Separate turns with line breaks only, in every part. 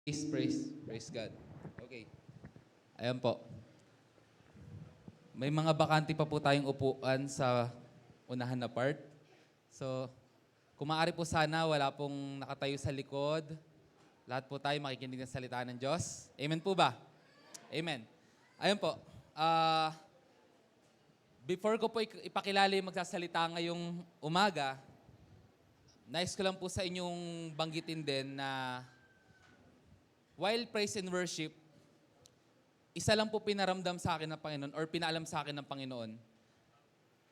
Praise God. Okay. Ayan po. May mga bakante pa po tayong upuan sa unahan na part. So, kung maaari po sana, wala pong nakatayo sa likod. Lahat po tayo makikinig ng salita ng Diyos. Amen po ba? Amen. Ayun po. Before ko po ipakilala yung magsasalita ngayong umaga, nais ko lang po sa inyong banggitin din na while praise and worship, isa lang po pinaramdam sa akin ng Panginoon or pinaalam sa akin ng Panginoon.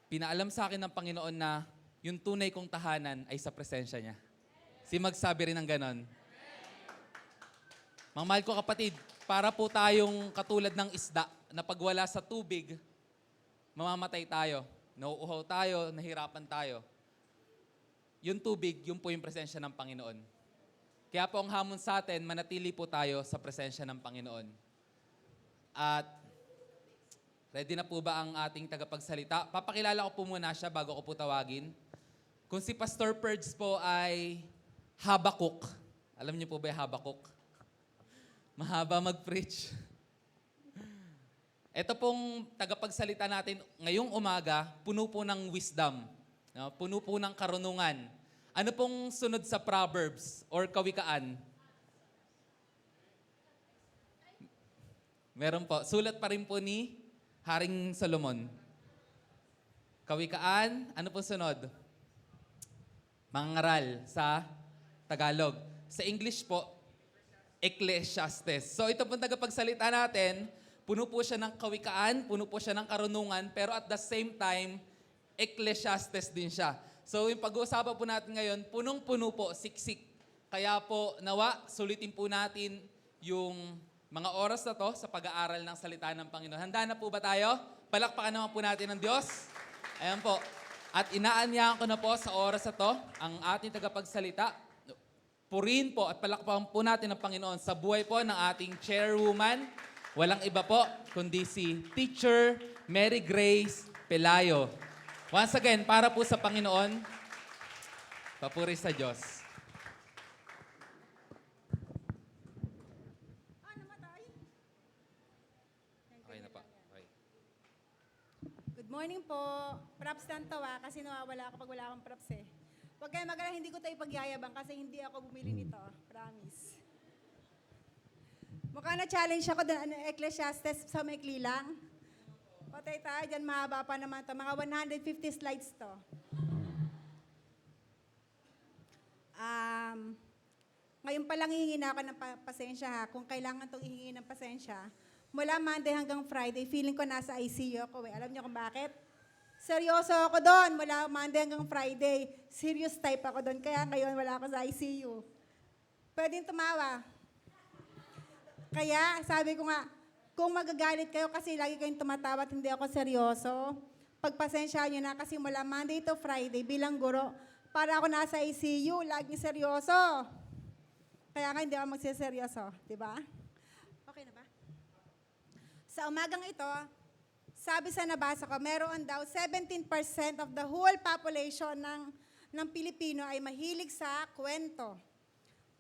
Pinaalam sa akin ng Panginoon na yung tunay kong tahanan ay sa presensya niya. Si magsabi rin ng ganon. Mga mahal ko kapatid, para po tayong katulad ng isda na pag wala sa tubig, mamamatay tayo. Nauuhaw tayo, nahirapan tayo. Yung tubig, yun po yung presensya ng Panginoon. Kaya po ang hamon sa atin, manatili po tayo sa presensya ng Panginoon. At ready na po ba ang ating tagapagsalita? Papakilala ko po muna siya bago ko po tawagin. Kung si Pastor Perds po ay Habakuk. Alam niyo po ba yung Habakuk? Mahaba mag-preach. Ito pong tagapagsalita natin ngayong umaga, puno po ng wisdom. No? Puno po ng karunungan. Ano pong sunod sa Proverbs or Kawikaan? Meron po. Sulat pa rin po ni Haring Solomon. Kawikaan, ano po sunod? Mangaral sa Tagalog. Sa English po, Ecclesiastes. So ito pong tagapagsalita natin, puno po siya ng kawikaan, puno po siya ng karunungan, pero at the same time, Ecclesiastes din siya. So yung pag-uusapan po natin ngayon, punong-puno po, siksik. Kaya po, nawa, sulitin po natin yung mga oras na to sa pag-aaral ng salita ng Panginoon. Handa na po ba tayo? Palakpakan naman po natin ng Diyos. Ayan po. At inaanyahan ko na po sa oras na to, ang ating tagapagsalita. Purihin po at palakpakan po natin ang Panginoon sa buhay po ng ating chairwoman. Walang iba po, kundi si Teacher Mary Grace Pelayo. Once again, para po sa Panginoon, papuri sa Diyos. Okay na pa. Okay.
Good morning po. Props lang to kasi nawawala ako pag wala akong props eh. Huwag kayo mag-alala, hindi ko tayo pagyayabang kasi hindi ako bumili nito. Promise. Mukhang na-challenge ako doon, Ecclesiastes sa maikli lang. Patay tayo dyan, mahaba pa naman to. Mga 150 slides to. Ngayon pa lang hihingi na ako ng pasensya ha. Kung kailangan itong hihingi ng pasensya, mula Monday hanggang Friday, feeling ko nasa ICU ako eh. Alam niyo kung bakit? Seryoso ako doon, mula Monday hanggang Friday. Serious type ako doon, kaya ngayon wala ako sa ICU. Pwedeng tumawa. Kaya, sabi ko nga, kung magagalit kayo kasi lagi kayong tumatawa at hindi ako seryoso, pagpasensya nyo na kasi mula Monday to Friday bilang guro, para ako nasa ICU, laging seryoso. Kaya nga hindi ako magsiseryoso, di ba? Okay na ba? Sa umagang ito, sabi sa nabasa ko, meron daw 17% of the whole population ng Pilipino ay mahilig sa kwento.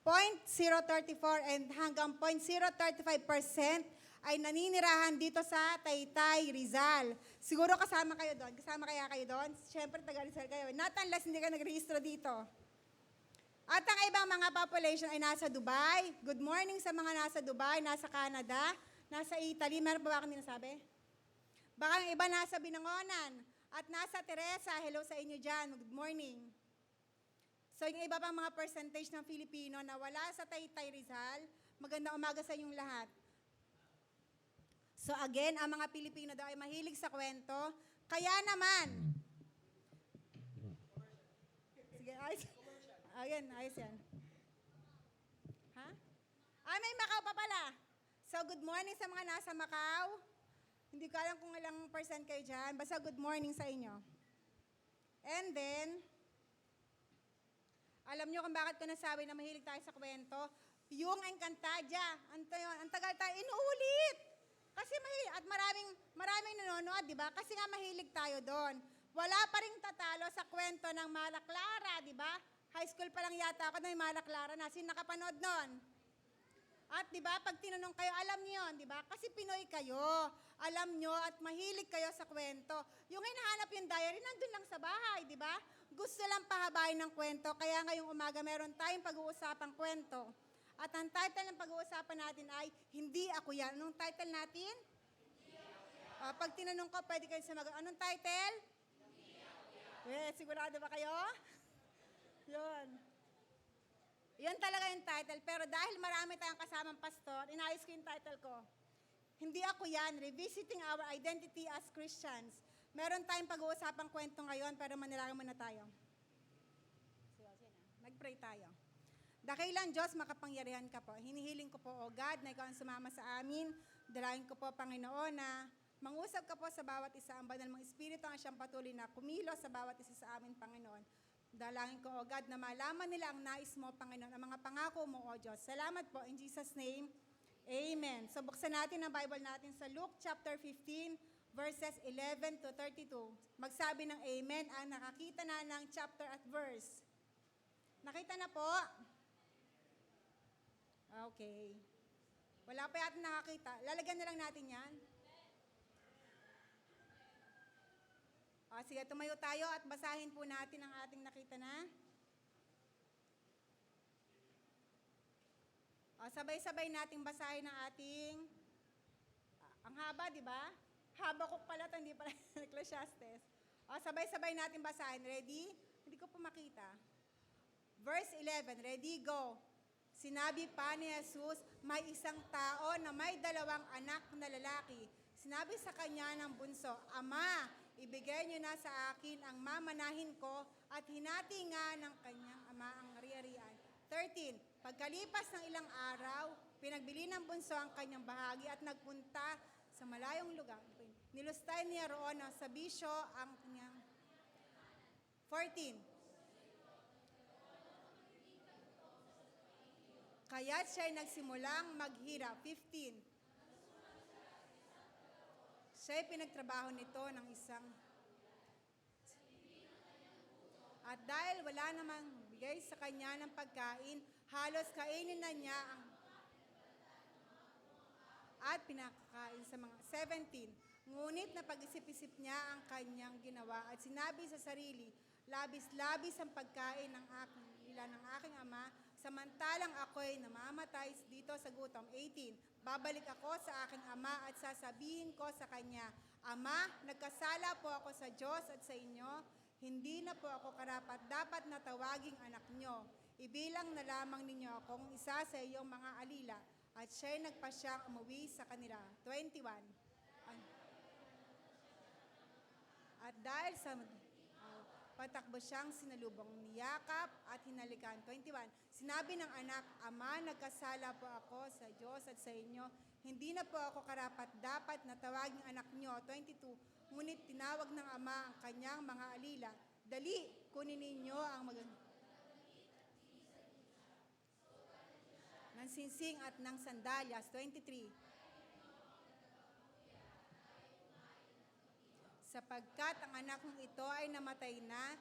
0.034 and hanggang 0.035% ay naninirahan dito sa Taytay, Rizal. Siguro kasama kayo doon. Kasama kaya kayo doon? Siyempre, taga Rizal kayo. Not unless hindi ka nagrehistro dito. At ang ibang mga population ay nasa Dubai. Good morning sa mga nasa Dubai, nasa Canada, nasa Italy. Meron pa ba akong dinasabi? Baka ang iba nasa Binangonan at nasa Teresa. Hello sa inyo dyan. Good morning. So yung iba pang mga percentage ng Filipino na wala sa Taytay Rizal, magandang umaga sa inyong lahat. So again, ang mga Pilipino daw ay mahilig sa kwento. Kaya naman, sige, ayos. Ayan, ayos yan. Ha? May Macau pa pala. So good morning sa mga nasa Macau. Hindi ko alam kung ilang percent kayo dyan. Basta good morning sa inyo. And then, alam nyo kung bakit ko nasabi na mahilig tayo sa kwento? Yung Encantadia. Ang tagal tayo, inuulit. Kasi mahilig, at maraming nanonood, di ba? Kasi nga mahilig tayo doon. Wala pa rin tatalo sa kwento ng Mala Clara, di ba? High school pa lang yata ako na yung Mala Clara na. Sino nakapanood noon? di ba, pag tinanong kayo, alam niyo yun, di ba? Kasi Pinoy kayo. Alam nyo at mahilig kayo sa kwento. Yung hinahanap yung diary, nandun lang sa bahay, di ba? Gusto lang pahabain ng kwento. Kaya ngayong umaga, meron tayong pag-uusapang kwento. At ang title ng pag-uusapan natin ay, Hindi Ako Yan. Anong title natin? Pag tinanong ko, pwede kayo sumagot. Anong title? Hindi Ako Yan. Sigurado ba kayo? Yun. Yun talaga yung title. Pero dahil marami tayong kasamang pastor, inayos ko yung title ko. Hindi ako yan. Revisiting our identity as Christians. Meron tayong pag-uusapang kwento ngayon, pero manalangin muna tayo. Nag-pray tayo. Dakilang Diyos, makapangyarihan ka po. Hinihiling ko po, O God, na ikaw ang sumama sa amin. Dalangin ko po, Panginoon, na mangusap ka po sa bawat isa. Ang banal mong Espiritu ang siyang patuloy na kumilos sa bawat isa sa amin, Panginoon. Dalangin ko, O God, na malaman nila ang nais mo, Panginoon, ang mga pangako mo, O Diyos. Salamat po, in Jesus' name, Amen. So buksan natin ang Bible natin sa Luke chapter 15, verses 11 to 32. Magsabi ng Amen ang nakakita na ng chapter at verse. Nakita na po? Okay. Wala pa yata nakakita. Lalagyan na lang natin yan. Sige, tumayo tayo at basahin po natin ang ating nakita na. Sabay-sabay nating basahin ang ating, ang haba, di ba? Haba ko pala ito, hindi pala Ecclesiastes. Sabay-sabay natin basahin. Ready? Hindi ko po makita. Verse 11, ready, go. Sinabi pa ni Jesus, may isang tao na may 2 anak na lalaki. Sinabi sa kanya ng bunso, Ama, ibigay niyo na sa akin ang mamanahin ko at hinati nga ng kanyang ama ang ari-arian. 13, pagkalipas ng ilang araw, pinagbili ng bunso ang kanyang bahagi at nagpunta sa malayong lugar. Nilustay niya roon sa bisyo ang kanyang 14. Kaya't siya'y nagsimulang maghirap. 15. Siya'y pinagtrabaho nito ng isang. At dahil wala namang bigay sa kanya ng pagkain, halos kainin na niya ang at pinakakain sa mga 17. Ngunit napag-isip-isip niya ang kanyang ginawa at sinabi sa sarili, labis-labis ang pagkain ng aking ama, samantalang ako'y namamatay dito sa gutom. 18. Babalik ako sa aking ama at sasabihin ko sa kanya, Ama, nagkasala po ako sa Diyos at sa inyo. Hindi na po ako karapat-dapat na tawaging anak nyo. Ibilang na lamang ninyo akong isa sa iyong mga alila. At siya'y nagpasyang umuwi sa kanila. 21. At dahil sa patakbo siyang sinalubong niyakap at hinalikan. 21. Sinabi ng anak, Ama, nagkasala po ako sa Diyos at sa inyo. Hindi na po ako karapat-dapat na tawaging anak nyo. 22. Ngunit tinawag ng ama ang kanyang mga alila. Dali, kunin ninyo ang ng sinsing at ng sandalyas. 23. Sapagkat ang anak kong ito ay namatay na,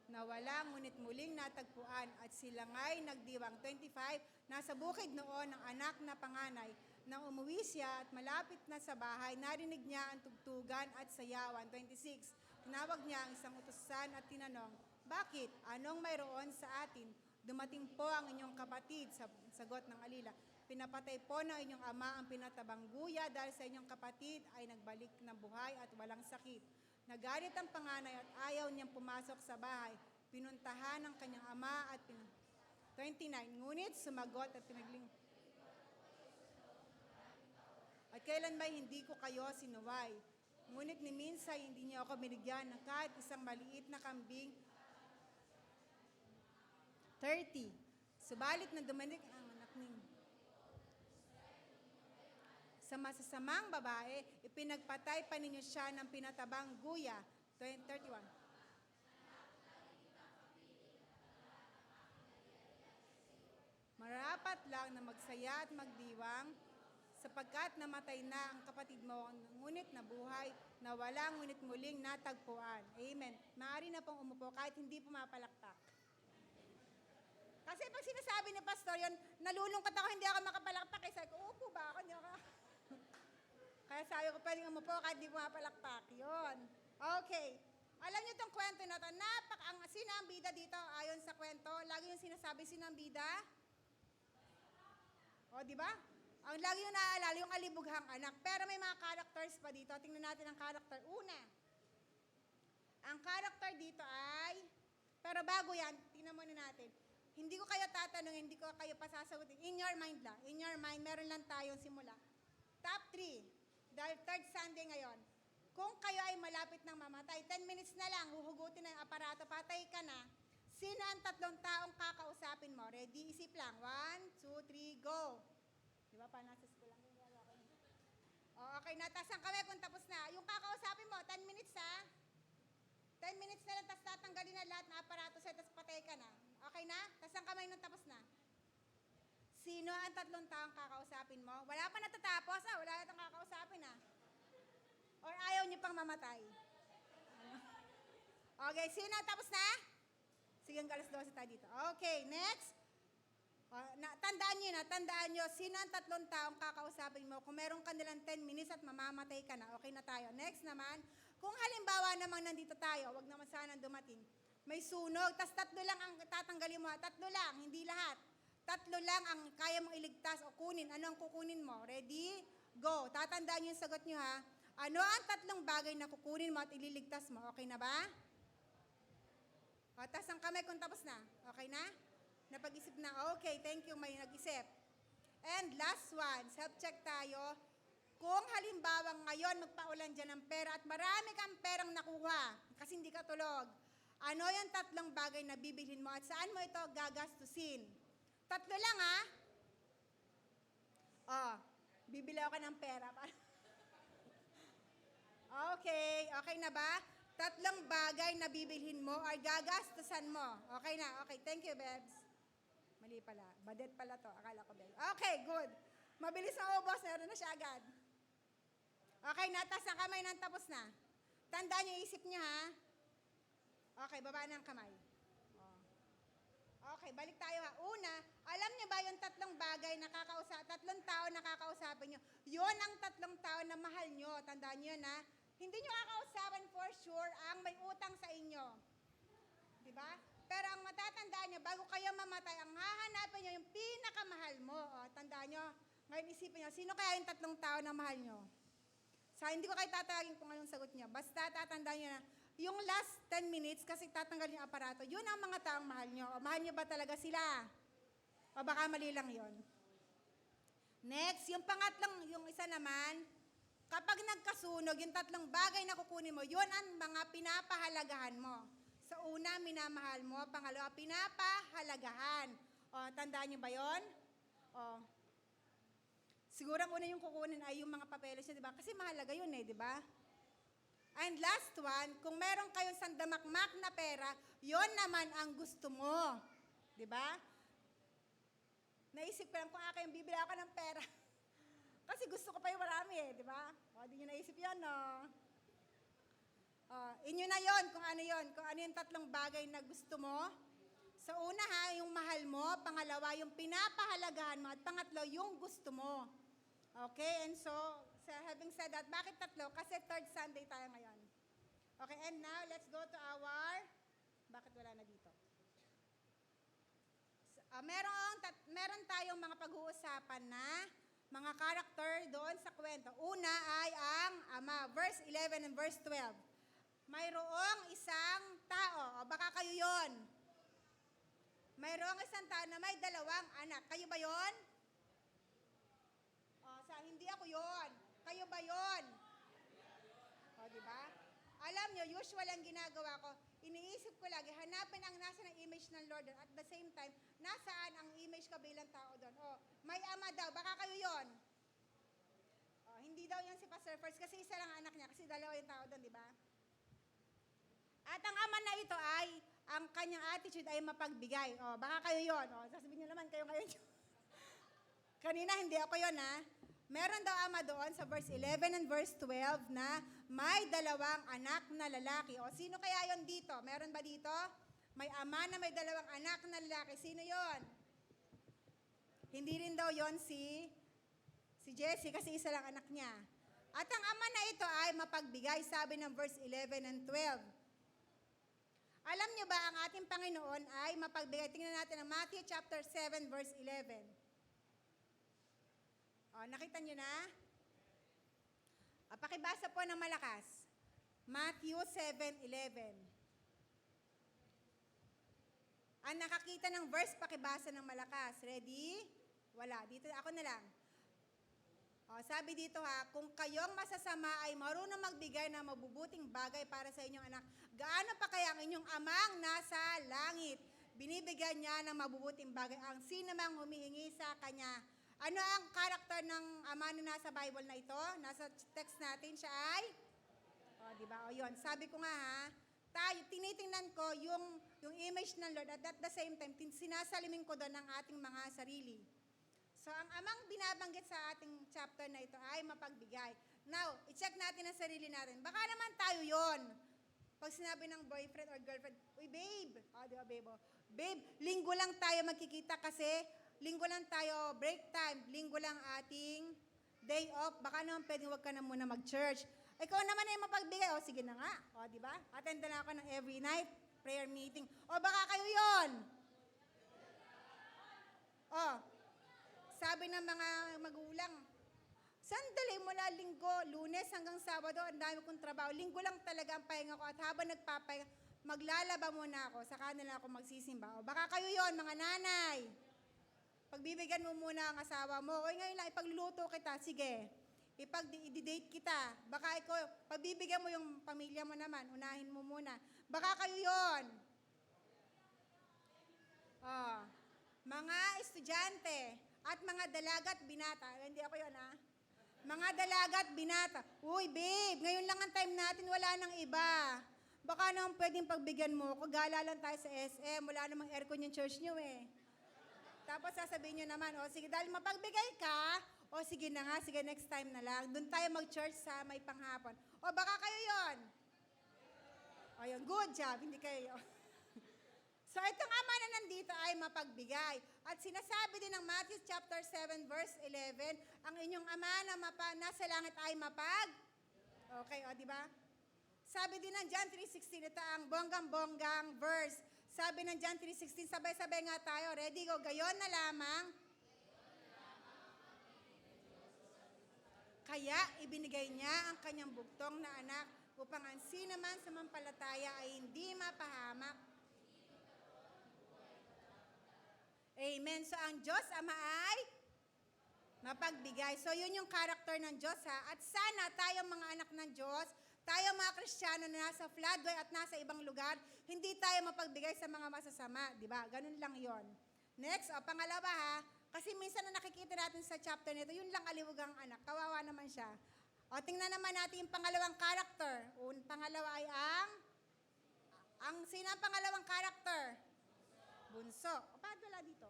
nawala, ngunit muling natagpuan at sila nga'y nagdiwang. 25. Nasa bukid noon ang anak na panganay. Nang umuwi siya at malapit na sa bahay, narinig niya ang tugtugan at sayawan. 26. Tinawag niya ang isang utusan at tinanong, Bakit? Anong mayroon sa atin? Dumating po ang inyong kapatid, sagot ng alila. Pinapatay po ng inyong ama ang pinatabang guya dahil sa inyong kapatid ay nagbalik ng buhay at walang sakit. Nagalit ang panganay at ayaw niyang pumasok sa bahay. Pinuntahan ng kanyang ama at 29. Ngunit sumagot at pinagling. At kailan ba'y hindi ko kayo sinuway? Ngunit ni minsan hindi niyo ako binigyan ng kahit isang maliit na kambing. 30. Subalit na dumating ang anak ninyo. Sa masasamang babae, ipinagpatay pa ninyo siya ng pinatabang guya. 31. Marapat lang na magsaya at magdiwang, sapagkat namatay na ang kapatid mo, ngunit nabuhay, nawala, ngunit muling natagpuan. Amen. Maaari na pong umupo kahit hindi pumapalakpak. Kasi pag sinasabi ni Pastor yun, nalulungkot ako, hindi ako makapalakpak. Kaya sabi ko, upo ba ako? Hindi ako. Kaya sabi ko, pwedeng umupo kahit di pumapalakpak. Yun. Okay. Alam niyo itong kwento na to, sino ang bida dito ayon sa kwento? Lagi yung sinasabi, sino ang bida? O, di ba? Ang lagi yung naaalala, yung alibughang anak. Pero may mga characters pa dito. Tingnan natin ang character. Una, ang character dito ay, pero bago yan, tingnan muna natin. Hindi ko kayo tatanungin, hindi ko kayo pasasagutin. In your mind lang. In your mind, meron lang tayong simula. Top 3. Dahil third Sunday ngayon. Kung kayo ay malapit ng mamatay, 10 minutes na lang, huhugutin na yung aparato, patay ka na. Sino ang 3 taong kakausapin mo? Ready? Isip lang. 1, 2, 3, go. Di ba? Parang nasa school lang. Okay na. Taas ang kamay kung tapos na. Yung kakausapin mo, 10 minutes ha. 10 minutes na lang, tapos tatanggalin na lahat ng aparato sa'yo, tapos patay ka na. Okay na? Tapos ang kamay nung tapos na. Sino ang 3 taong kakausapin mo? Wala pa natatapos ha. Wala itong kakausapin ha. Or ayaw niyo pang mamatay? Okay, sino ang tapos na? Sige, ang alas 12 tayo dito. Okay, next. Tandaan nyo, sino ang 3 taong kakausapin mo? Kung meron ka nilang 10 minutes at mamamatay ka na, okay na tayo. Next naman, kung halimbawa namang nandito tayo, wag naman sana dumating, may sunog, tas 3 lang ang tatanggalin mo, 3 lang, hindi lahat. 3 lang ang kaya mong iligtas o kunin. Ano ang kukunin mo? Ready? Go. Tatandaan nyo yung sagot nyo ha. Ano ang 3 bagay na kukunin mo at ililigtas mo? Okay na ba? O, tas ang kamay kung tapos na. Okay na? Napag-isip na, okay, thank you, may nag-isip. And last one, self-check tayo. Kung halimbawa ngayon magpaulan dyan ng pera at marami kang perang nakuha kasi hindi ka tulog, ano yung 3 bagay na bibilhin mo at saan mo ito gagastusin? 3 lang ha? Bibili ako ng pera. Okay na ba? 3 bagay na bibilhin mo or gagastusan mo. Okay na, okay, thank you, Bebs. Mali pala. Badet pala to. Akala ko, Bel. Okay, good. Mabilis na ubos. Meron na siya agad. Okay, natas ang kamay nang tapos na. Tandaan niyo, isip niyo ha. Okay, baba ng kamay. Okay, balik tayo ha. Una, alam niyo ba yung 3 bagay na 3 tao na kakausapin niyo? Yun ang 3 tao na mahal niyo. Tandaan niyo na. Hindi niyo kakausapin for sure ang may utang sa inyo. Diba? Pero ang matatandaan nyo, bago kayo mamatay, ang hahanapin nyo yung pinakamahal mo. Tandaan nyo, ngayon isipin nyo, sino kaya yung 3 tao na mahal nyo? Hindi ko kayo tatawagin kung anong sagot nyo. Basta tatandaan nyo na, yung last 10 minutes, kasi tatanggalin yung aparato, yun ang mga taong mahal nyo. O mahal nyo ba talaga sila? O baka mali lang yun. Next, yung pangatlong, yung isa naman, kapag nagkasunog, yung 3 bagay na kukunin mo, yun ang mga pinapahalagahan mo. Sa una, minamahal mo. Pangalawa, pinapahalagahan. Tandaan niyo ba yun? Siguro ang una yung kukunin ay yung mga papeles niya, di ba? Kasi mahalaga yun di ba? And last one, kung meron kayong sandamakmak na pera, yon naman ang gusto mo. Di ba? Naisip ko lang kung akin, bibili ako ng pera. Kasi gusto ko pa yung marami di ba? Di nyo naisip yun, no? Inyo na yon kung ano yung 3 bagay na gusto mo. Sa una yung mahal mo, pangalawa, yung pinapahalagahan mo, at pangatlo, yung gusto mo. Okay, and so, having said that, bakit 3? Kasi third Sunday tayo ngayon. Okay, and now, let's go to bakit wala na dito? Meron tayong mga pag-uusapan na mga character doon sa kwento. Una ay ang ama, verse 11 and verse 12. Mayroong isang tao, baka kayo yon. Mayroong isang tao na may 2 anak. Kayo ba yon? Hindi ako yon. Kayo ba yon? Di ba? Alam nyo, usual ang ginagawa ko, iniisip ko lagi, hanapin ang nasa ng image ng Lord doon. At the same time, nasaan ang image ka bilang tao doon? May ama daw, baka kayo yon. Hindi daw yan si Pastor First kasi isa lang anak niya, kasi 2 yung tao doon, di ba? At ang ama na ito ay, ang kanyang attitude ay mapagbigay. Baka kayo yun. Sasabihin nyo naman, kayo ngayon. Kanina, hindi ako yun, ha? Meron daw ama doon sa verse 11 and verse 12 na may 2 anak na lalaki. Sino kaya yon dito? Meron ba dito? May ama na may 2 anak na lalaki. Sino yon? Hindi rin daw yon si Jesse kasi isa lang anak niya. At ang ama na ito ay mapagbigay, sabi ng verse 11 and 12. Alam niyo ba, ang ating Panginoon ay mapagbigay. Tingnan natin ang Matthew chapter 7 verse 11. O, nakita niyo na? Pakibasa po ng malakas. Matthew 7:11. Ang nakakita ng verse, pakibasa ng malakas. Ready? Wala. Dito, ako na lang. O, sabi dito kung kayong masasama ay marunong magbigay ng mabubuting bagay para sa inyong anak, gaano pa kaya ang inyong amang nasa langit? Binibigyan niya ng mabubuting bagay ang sino mang humihingi sa kanya. Ano ang karakter ng ama na nasa Bible na ito? Nasa text natin siya ay? O, di ba? O, yun. Sabi ko nga tinitingnan ko yung image ng Lord at at the same time, sinasalimin ko doon ang ating mga sarili. So, ang amang binabanggit sa ating chapter na ito ay mapagbigay. Now, i-check natin ang sarili natin. Baka naman tayo yon. Pag sinabi ng boyfriend or girlfriend, uy, babe. Di ba, babe? Babe, linggo lang tayo magkikita kasi linggo lang tayo break time. Linggo lang ating day off. Baka naman pwedeng wag ka na muna mag-church. Ikaw naman ay mapagbigay. O, sige na nga. O, di ba? Attend na ako ng every night prayer meeting. O, baka kayo yon. O, sabi ng mga magulang, sandali mula linggo, Lunes hanggang Sabado, ang dami kong trabaho. Linggo lang talaga ang pahinga ko at habang nagpapahinga, maglalaba muna ako, saka na lang ako magsisimba. O baka kayo yon, mga nanay. Pagbibigyan mo muna ang asawa mo. O ngayon lang, ipagluluto kita, sige. I-date kita. Baka ikaw, pagbibigyan mo yung pamilya mo naman, unahin mo muna. Baka kayo yon. Mga estudyante, at mga dalagat binata. Hindi ako yun, Mga dalagat binata. Uy, babe, ngayon lang ang time natin, wala nang iba. Baka naman pwedeng pagbigyan mo ko. Gala lang tayo sa SM. Wala namang aircon yung church nyo eh. Tapos sasabihin nyo naman, sige, dahil mapagbigay ka, sige na nga, sige, next time na lang. Doon tayo mag-church sa may panghapon. Baka kayo yon. Yun, good job, hindi kayo yun. So, itong ama na nandito ay mapagbigay. At sinasabi din ng Matthew chapter 7 verse 11, ang inyong ama na nasa langit ay Okay, di ba? Sabi din ng John 3:16, ito ang bonggang-bonggang verse. Sabi ng John 3:16, sabay-sabay nga tayo. Ready, go. Gayon na lamang. Kaya ibinigay niya ang kanyang bugtong na anak upang ang sino man sumampalataya ay hindi mapahamak. Amen. So, ang Diyos Ama ay mapagbigay. So, yun yung karakter ng Diyos, At sana tayo mga anak ng Diyos, tayo mga Kristiyano na nasa floodway at nasa ibang lugar, hindi tayo mapagbigay sa mga masasama. Diba? Ganun lang yon. Next, pangalawa kasi minsan na nakikita natin sa chapter nito, yun lang aliwagang anak. Kawawa naman siya. Tingnan naman natin yung pangalawang karakter. Pangalawa ay sino ang pangalawang karakter? Bunso. Paano wala dito?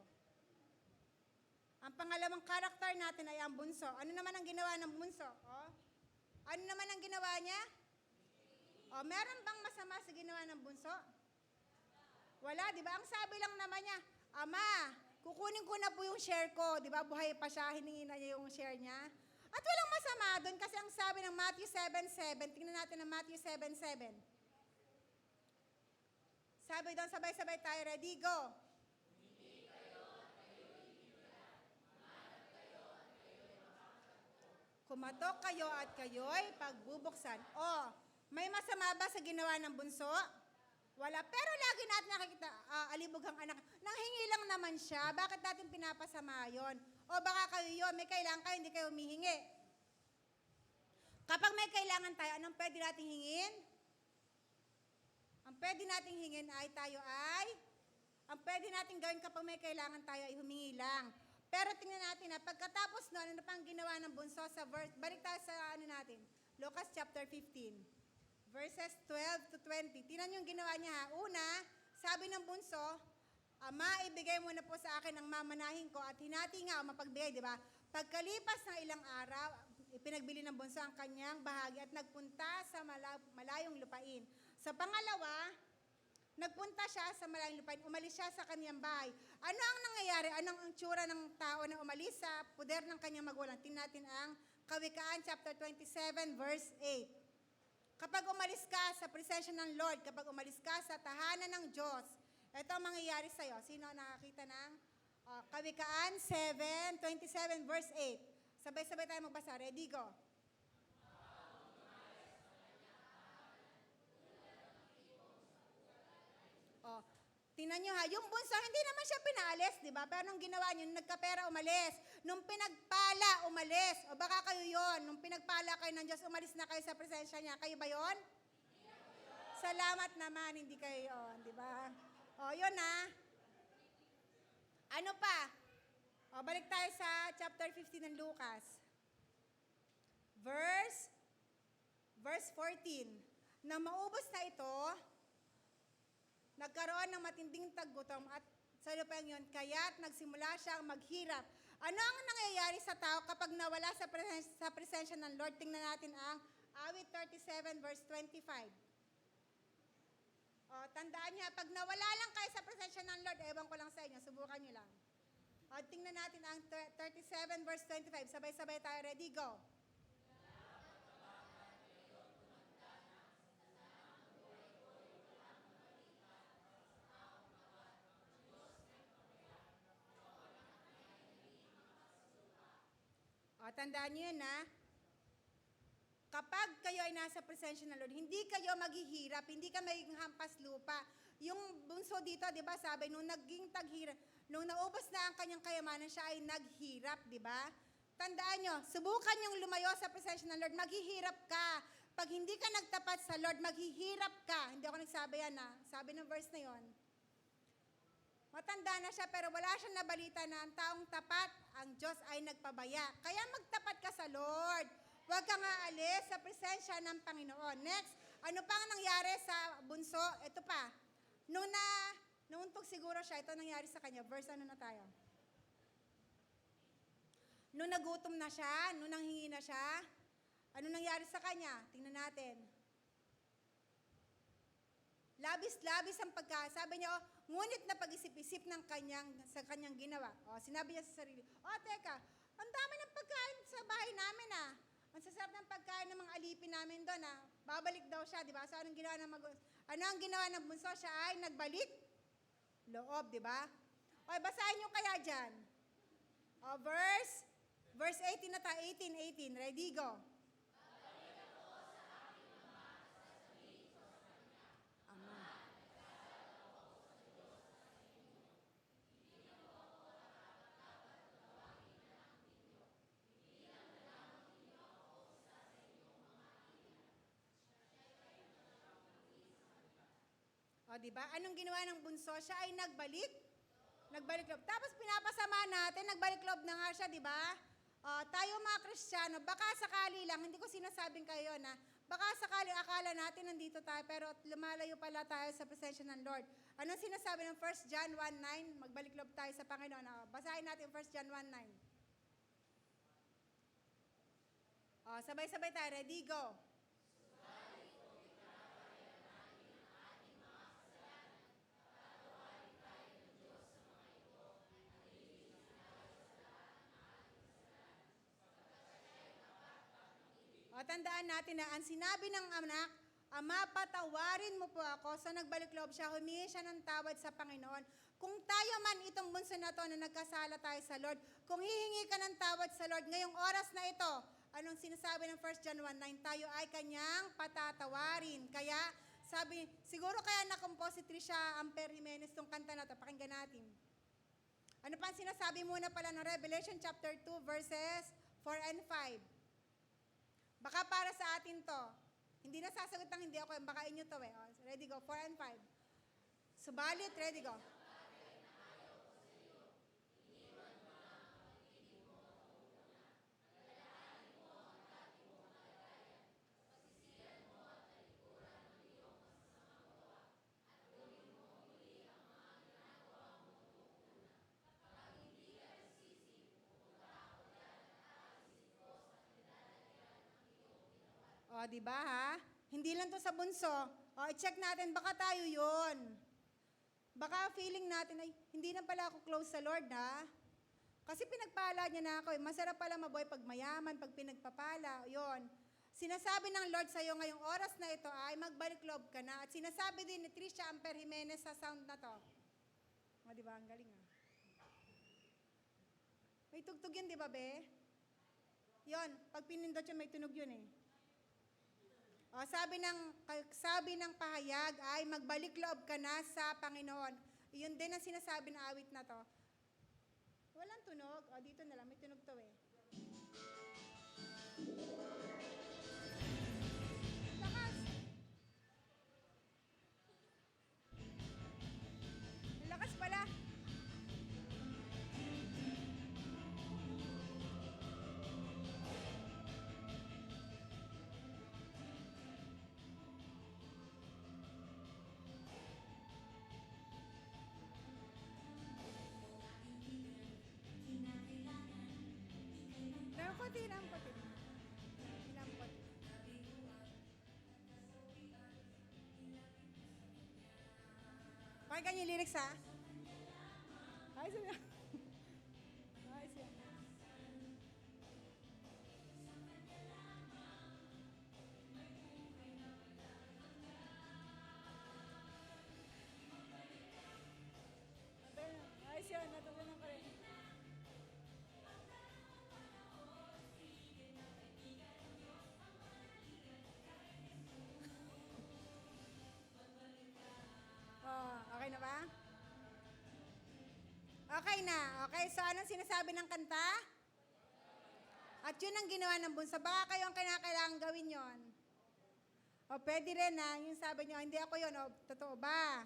Ang pangalawang karakter natin ay ang bunso. Ano naman ang ginawa ng bunso? Ano naman ang ginawa niya? Meron bang masama sa ginawa ng bunso? Wala, di ba? Ang sabi lang naman niya, Ama, kukunin ko na po yung share ko. Di ba? Buhay pa siya, hiningi na niya yung share niya. At walang masama doon kasi ang sabi ng Matthew 7:7, tingnan natin ang Matthew 7:7. Sabi doon, sabay-sabay tayo, ready, go. Kumatok kayo at kayo'y pagbubuksan. May masama ba sa ginawa ng bunso? Wala. Pero lagi natin nakikita, alibughang anak. Nanghingi lang naman siya. Bakit natin pinapasama yon? Baka kayo yun, may kailangan kayo, hindi kayo humihingi. Kapag may kailangan tayo, anong pwede nating hingin? Ang pwede nating hingin ay ang pwede nating gawin kapag may kailangan tayo ay humingi lang. Pero tingnan natin pagkatapos noon, ano pang ginawa ng bunso sa verse, balik tayo sa Lucas chapter 15, verses 12 to 20. Tingnan yung ginawa niya Una, sabi ng bunso, Ama, ibigay mo na po sa akin ang mamanahin ko at hinati nga o mapagbigay, di ba? Pagkalipas ng ilang araw, ipinagbili ng bunso ang kanyang bahagi at nagpunta sa malayong lupain. Sa pangalawa, Nagpunta siya sa malayong lupain, umalis siya sa kanyang bahay. Ano ang nangyayari? Anong ang tsura ng tao na umalis sa puder ng kanyang magulang? Tingnan natin ang Kawikaan chapter 27 verse 8. Kapag umalis ka sa presensya ng Lord, kapag umalis ka sa tahanan ng Diyos, ito ang mangyayari sa'yo. Sino nakakita ng Kawikaan 7:27 verse 8? Sabay-sabay tayo magbasa. Ready, go. Oh, tingnan nyo ha, yung bunso, hindi naman siya pinaalis, di ba? Pero nung ginawa nyo, nung nagkapera, umalis. Nung pinagpala, umalis. O baka kayo yon, nung pinagpala kayo ng Diyos, umalis na kayo sa presensya niya. Kayo ba yon? Salamat naman, hindi kayo yon, di ba? O, yun ha. Ano pa? O, balik tayo sa chapter 15 ng Lucas. Verse 14. Nang maubos na ito, nagkaroon ng matinding taggutom at sa lupang yun, kaya't nagsimula siyang maghirap. Ano ang nangyayari sa tao kapag nawala sa presensya ng Lord? Tingnan natin ang Awit 37 verse 25. O, tandaan niya, pag nawala lang kayo sa presensya ng Lord, ewan ko lang sa inyo, subukan niyo lang. O, tingnan natin ang 37 verse 25. Sabay-sabay tayo, ready, go. O, tandaan niyo yun, ha? Kapag kayo ay nasa presensya ng Lord, hindi kayo maghihirap, hindi ka magiging hampas lupa. Yung bunso dito, di ba, sabi, nung naging taghirap, nung naubos na ang kanyang kayamanan, siya ay naghirap, di ba? Tandaan nyo, subukan yung lumayo sa presensya ng Lord, maghihirap ka. Pag hindi ka nagtapat sa Lord, maghihirap ka. Hindi ako nagsabi yan, ha? Sabi ng verse na yon. Matanda na siya pero wala siyang nabalita na ang taong tapat, ang Diyos ay nagpabaya. Kaya magtapat ka sa Lord. Huwag kang aalis sa presensya ng Panginoon. Next, ano pang nangyari sa bunso? Ito pa. Nauntog siguro siya, ito nangyari sa kanya. Verse ano na tayo? Nung nagutom na siya, nung nanghingi na siya, ano nangyari sa kanya? Tingnan natin. Labis-labis ang sabi niya, ngunit na pag-isip-isip sa kanyang ginawa. Sinabi niya sa sarili, teka, ang dami ng pagkain sa bahay namin Ang sasarap ng pagkain ng mga alipin namin doon Babalik daw siya, di ba? So anong ginawa ng bunso? Siya ay nagbalik loob, di ba? Basahin niyo kaya dyan. Verse 18 na tayo, 18. Ready, go. Di ba? Anong ginawa ng bunso? Siya ay nagbalik loob. Tapos pinapasama natin, nagbalik loob na nga siya, di ba? Tayo mga Kristiyano, baka sakali lang, hindi ko sinasabing kayo baka sakali akala natin nandito tayo, pero lumalayo pala tayo sa presensya ng Lord. Anong sinasabi ng 1 John 1:9? Magbalik loob tayo sa Panginoon. Basahin natin 1 John 1:9. Sabay-sabay tayo, ready, go. Tandaan natin na ang sinabi ng anak, Ama, patawarin mo po ako. So nagbalik loob siya, humingi siya ng tawad sa Panginoon. Kung tayo man itong bunso na to na nagkasala tayo sa Lord, kung hihingi ka ng tawad sa Lord ngayong oras na ito, anong sinasabi ng 1 John 1:9? Tayo ay kanyang patatawarin. Kaya sabi, siguro kaya na-compose ni Trisha Amper Jimenez tong kanta na to. Pakinggan natin. Ano pa ang sinasabi muna pala ng Revelation chapter 2 verses 4 and 5? Baka para sa atin to. Hindi na sasagot ng hindi ako, baka inyo to Ready, go. 4 and 5. Subalit, ready, go. Di ba ha? Hindi lang to sa bunso. I-check natin, baka tayo yun. Baka feeling natin ay, hindi na pala ako close sa Lord, ha? Kasi pinagpala niya na ako. Masarap pala mabuhay pag mayaman, pag pinagpapala. Yun. Sinasabi ng Lord sa'yo ngayong oras na ito ay magbalik loob ka na. At sinasabi din ni Trisha Amper Jimenez sa sound na to. O, di ba? Ang galing, ha? May tugtog yun, di ba, be? Yun. Pag pinindot yun, may tunog yun, eh. O, sabi ng pahayag ay magbalik loob ka na sa Panginoon. Iyon din ang sinasabi ng awit na to. Walang tunog. O, dito na lang. May tunog to eh. Lakas. Ang lakas pala. Konti. Pakinggan niyo yung lyrics, ha? Ayos yan. Ayos yan. Ayos yan. Natutunan ko rin. Okay na ba? Okay na. Okay, so anong sinasabi ng kanta? At yun ang ginawa ng bunso. Baka kayo ang kinakailangan gawin yon. O pwede rin na, yung sabi nyo, hindi ako yun. O, totoo ba?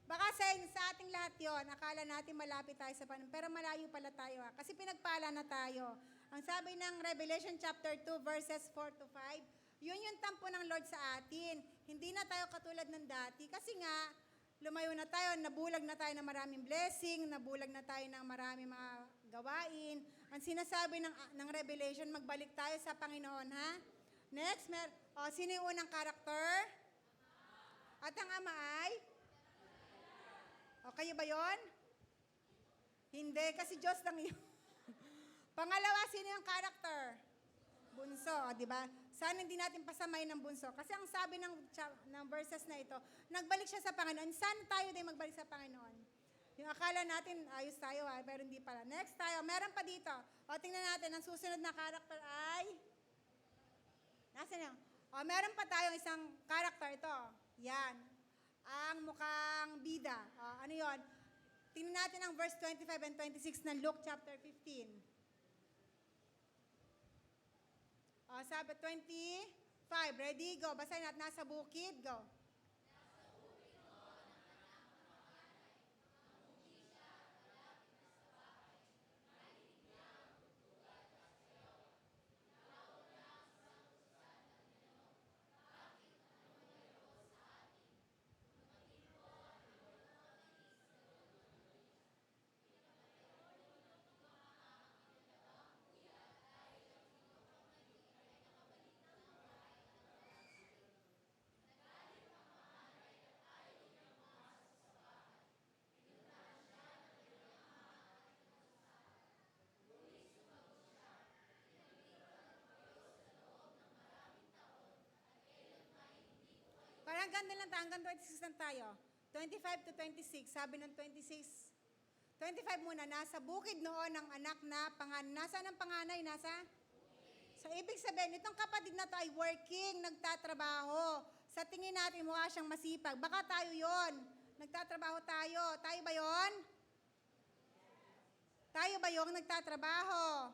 Baka sa ating lahat yon, akala natin malapit tayo sa Panginoon. Pero malayo pala tayo, ha? Kasi pinagpala na tayo. Ang sabi ng Revelation chapter 2, verses 4 to 5, yun yung tampo ng Lord sa atin. Hindi na tayo katulad ng dati. Kasi nga, lumayo na tayo, nabulag na tayo ng maraming blessing, nabulag na tayo ng maraming mga gawain. Ang sinasabi ng Revelation, magbalik tayo sa Panginoon, ha? Next, sino yung unang karakter? At ang ama ay? O, kayo ba yon? Hindi, kasi Diyos lang yun. Pangalawa, sino yung karakter? Bunso, di ba? Sana hindi natin pasamay ng bunso. Kasi ang sabi ng verses na ito, nagbalik siya sa Panginoon. Sana tayo din magbalik sa Panginoon. Yung akala natin, ayos tayo, pero hindi pala. Next tayo, meron pa dito. O, tingnan natin, ang susunod na karakter ay... Nasaan yun? O, meron pa tayong isang karakter ito. Yan. Ang mukhang bida. O, ano yon? Tingnan natin ang verse 25 and 26 ng Luke chapter 15. Sabi 25, ready, go. Basahin natin, nasa bukid, go. Parang hanggang lang tayo, hanggang 26 lang tayo. 25 to 26, sabi ng 26. 25 muna, nasa bukid noon ng anak na panganay. Nasaan ang panganay? Nasa? So, ibig sabihin, itong kapatid na to ay working, nagtatrabaho. Sa tingin natin, mukha siyang masipag. Baka tayo yon. Nagtatrabaho tayo. Tayo ba yon? Tayo ba yung nagtatrabaho?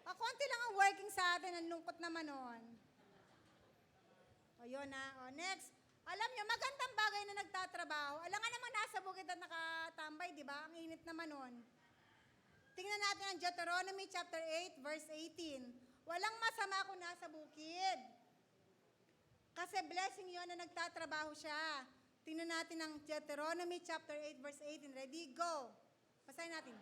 Konti lang ang working sa atin, ang lungkot naman nun. O, yun na. O, next. Alam nyo, magandang bagay na nagtatrabaho. Alam nga naman nasa bukid at nakatambay, di ba? Ang init naman nun. Tingnan natin ang Deuteronomy chapter 8, verse 18. Walang masama kung nasa bukid. Kasi blessing yun na nagtatrabaho siya. Tingnan natin ang Deuteronomy chapter 8, verse 18. Ready? Go. Basahin natin.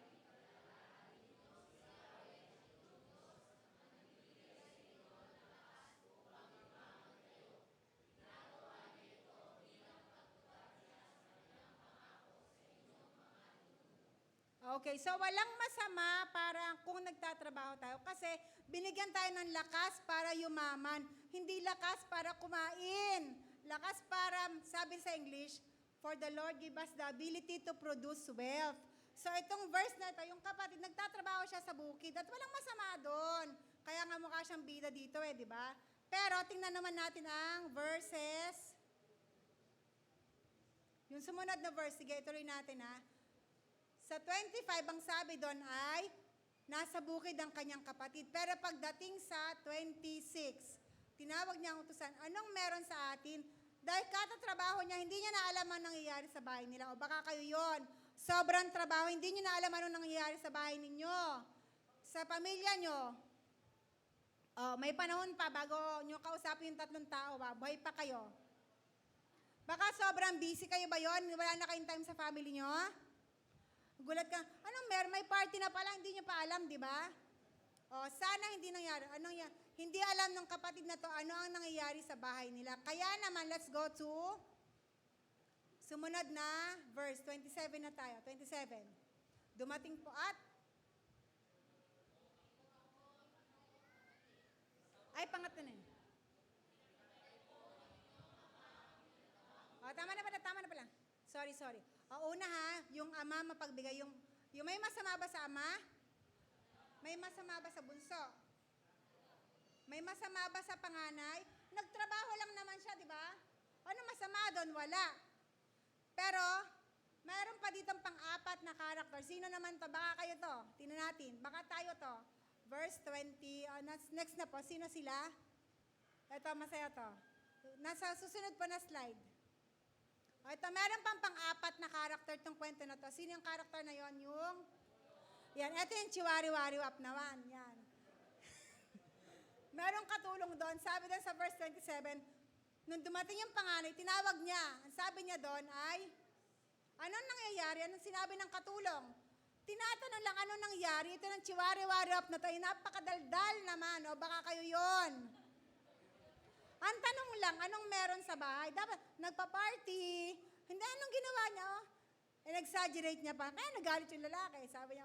Okay, so walang masama para kung nagtatrabaho tayo kasi binigyan tayo ng lakas para yumaman. Hindi lakas para kumain. Lakas para, sabi sa English, for the Lord give us the ability to produce wealth. So itong verse na ito, yung kapatid, nagtatrabaho siya sa bukid at walang masama doon. Kaya nga mukha siyang bida dito di ba? Pero tingnan naman natin ang verses. Yung sumunod na verse, sige, ituloy natin Sa 25, ang sabi doon ay, nasa bukid ang kanyang kapatid. Pero pagdating sa 26, tinawag niya ang utusan, anong meron sa atin? Dahil katatrabaho niya, hindi niya na alam ang nangyayari sa bahay nila. O baka kayo yon, sobrang trabaho, hindi niyo na alam anong nangyayari sa bahay ninyo. Sa pamilya nyo, may panahon pa bago nyo kausapin yung 3 tao, buhay pa kayo. Baka sobrang busy kayo ba yon? Wala na kayong time sa family nyo? Gulat ka, anong meron? May party na pala, hindi nyo pa alam, di ba? Sana hindi nangyari. Hindi alam ng kapatid na to ano ang nangyayari sa bahay nila. Kaya naman, let's go to sumunod na verse, 27 na tayo, 27. Dumating po at pangatlo na yun. Tama na pala. Sorry. Una yung ama mapagbigay, yung may masama ba sa ama? May masama ba sa bunso? May masama ba sa panganay? Nagtrabaho lang naman siya, di ba? Ano masama doon? Wala. Pero, mayroon pa ditong pang-apat na karakter. Sino naman to? Baka kayo to. Tingnan natin. Baka tayo to. Verse 20. Next na po. Sino sila? Ito, masaya to. Nasa susunod po na slide. Ito, meron pang pang-apat na karakter tong kwento na to. Sino yung karakter na yon? Yan, ito yung chiwari-wari up naman. Yan. Merong katulong doon. Sabi doon sa verse 27, nung dumating yung panganay, tinawag niya. Ang sabi niya doon ay, anong nangyayari? Anong sinabi ng katulong? Tinatanong lang anong nangyayari. Ito ng chiwari-wari up na to, ay napakadaldal naman. O baka kayo yon. Ang tanong lang, anong meron sa bahay? Dapat nagpa-party. Hindi, anong ginawa niya? Nag-exaggerate niya pa. Kaya nagalit yung lalaki. Sabi niya,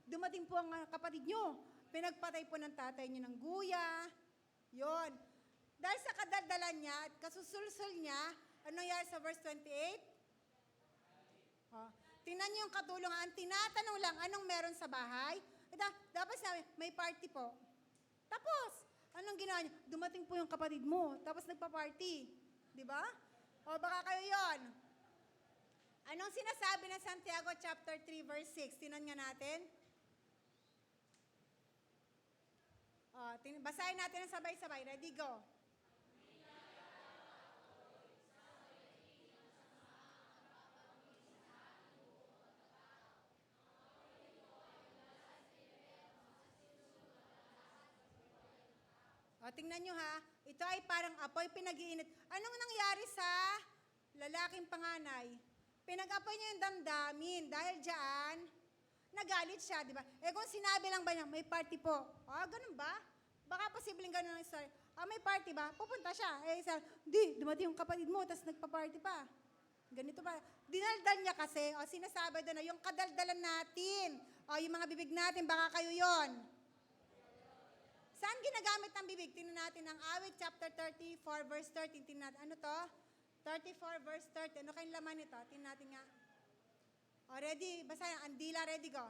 dumating po ang kapatid niyo. Pinagpatay po ng tatay niyo ng guya. Yon. Dahil sa kadaldalan niya at kasusulsul niya, ano nangyari sa verse 28? Tingnan niyo yung katulungan. Tinatanong lang, anong meron sa bahay? Dapat sabi, may party po. Tapos, anong ginawa niya? Dumating po yung kapatid mo, tapos nagpa-party. Di ba? O baka kayo yon. Anong sinasabi ng Santiago chapter 3 verse 6? Tinan nga natin. Basahin natin ang sabay-sabay. Ready, go. Tingnan nyo ito ay parang apoy pinag-iinit. Anong nangyari sa lalaking panganay? Pinag-apoy niya yung damdamin. Dahil dyan, nagalit siya, di ba? Kung sinabi lang ba niya, may party po. Ganun ba? Baka posibleng ganun ang story. May party ba? Pupunta siya. Di, dumating yung kapatid mo, tapos nagpa-party pa. Ganito pa. Dinaldal niya kasi, sinasabi doon na yung kadaldalan natin, yung mga bibig natin, baka kayo yon. Saan ginagamit ang bibig? Tingnan natin ang Awit chapter 34 verse 13. Tingnan natin. Ano to? 34 verse 13. Ano kayong laman nito? Tingnan natin nga. Ready? Basta ang dila. Ready, go.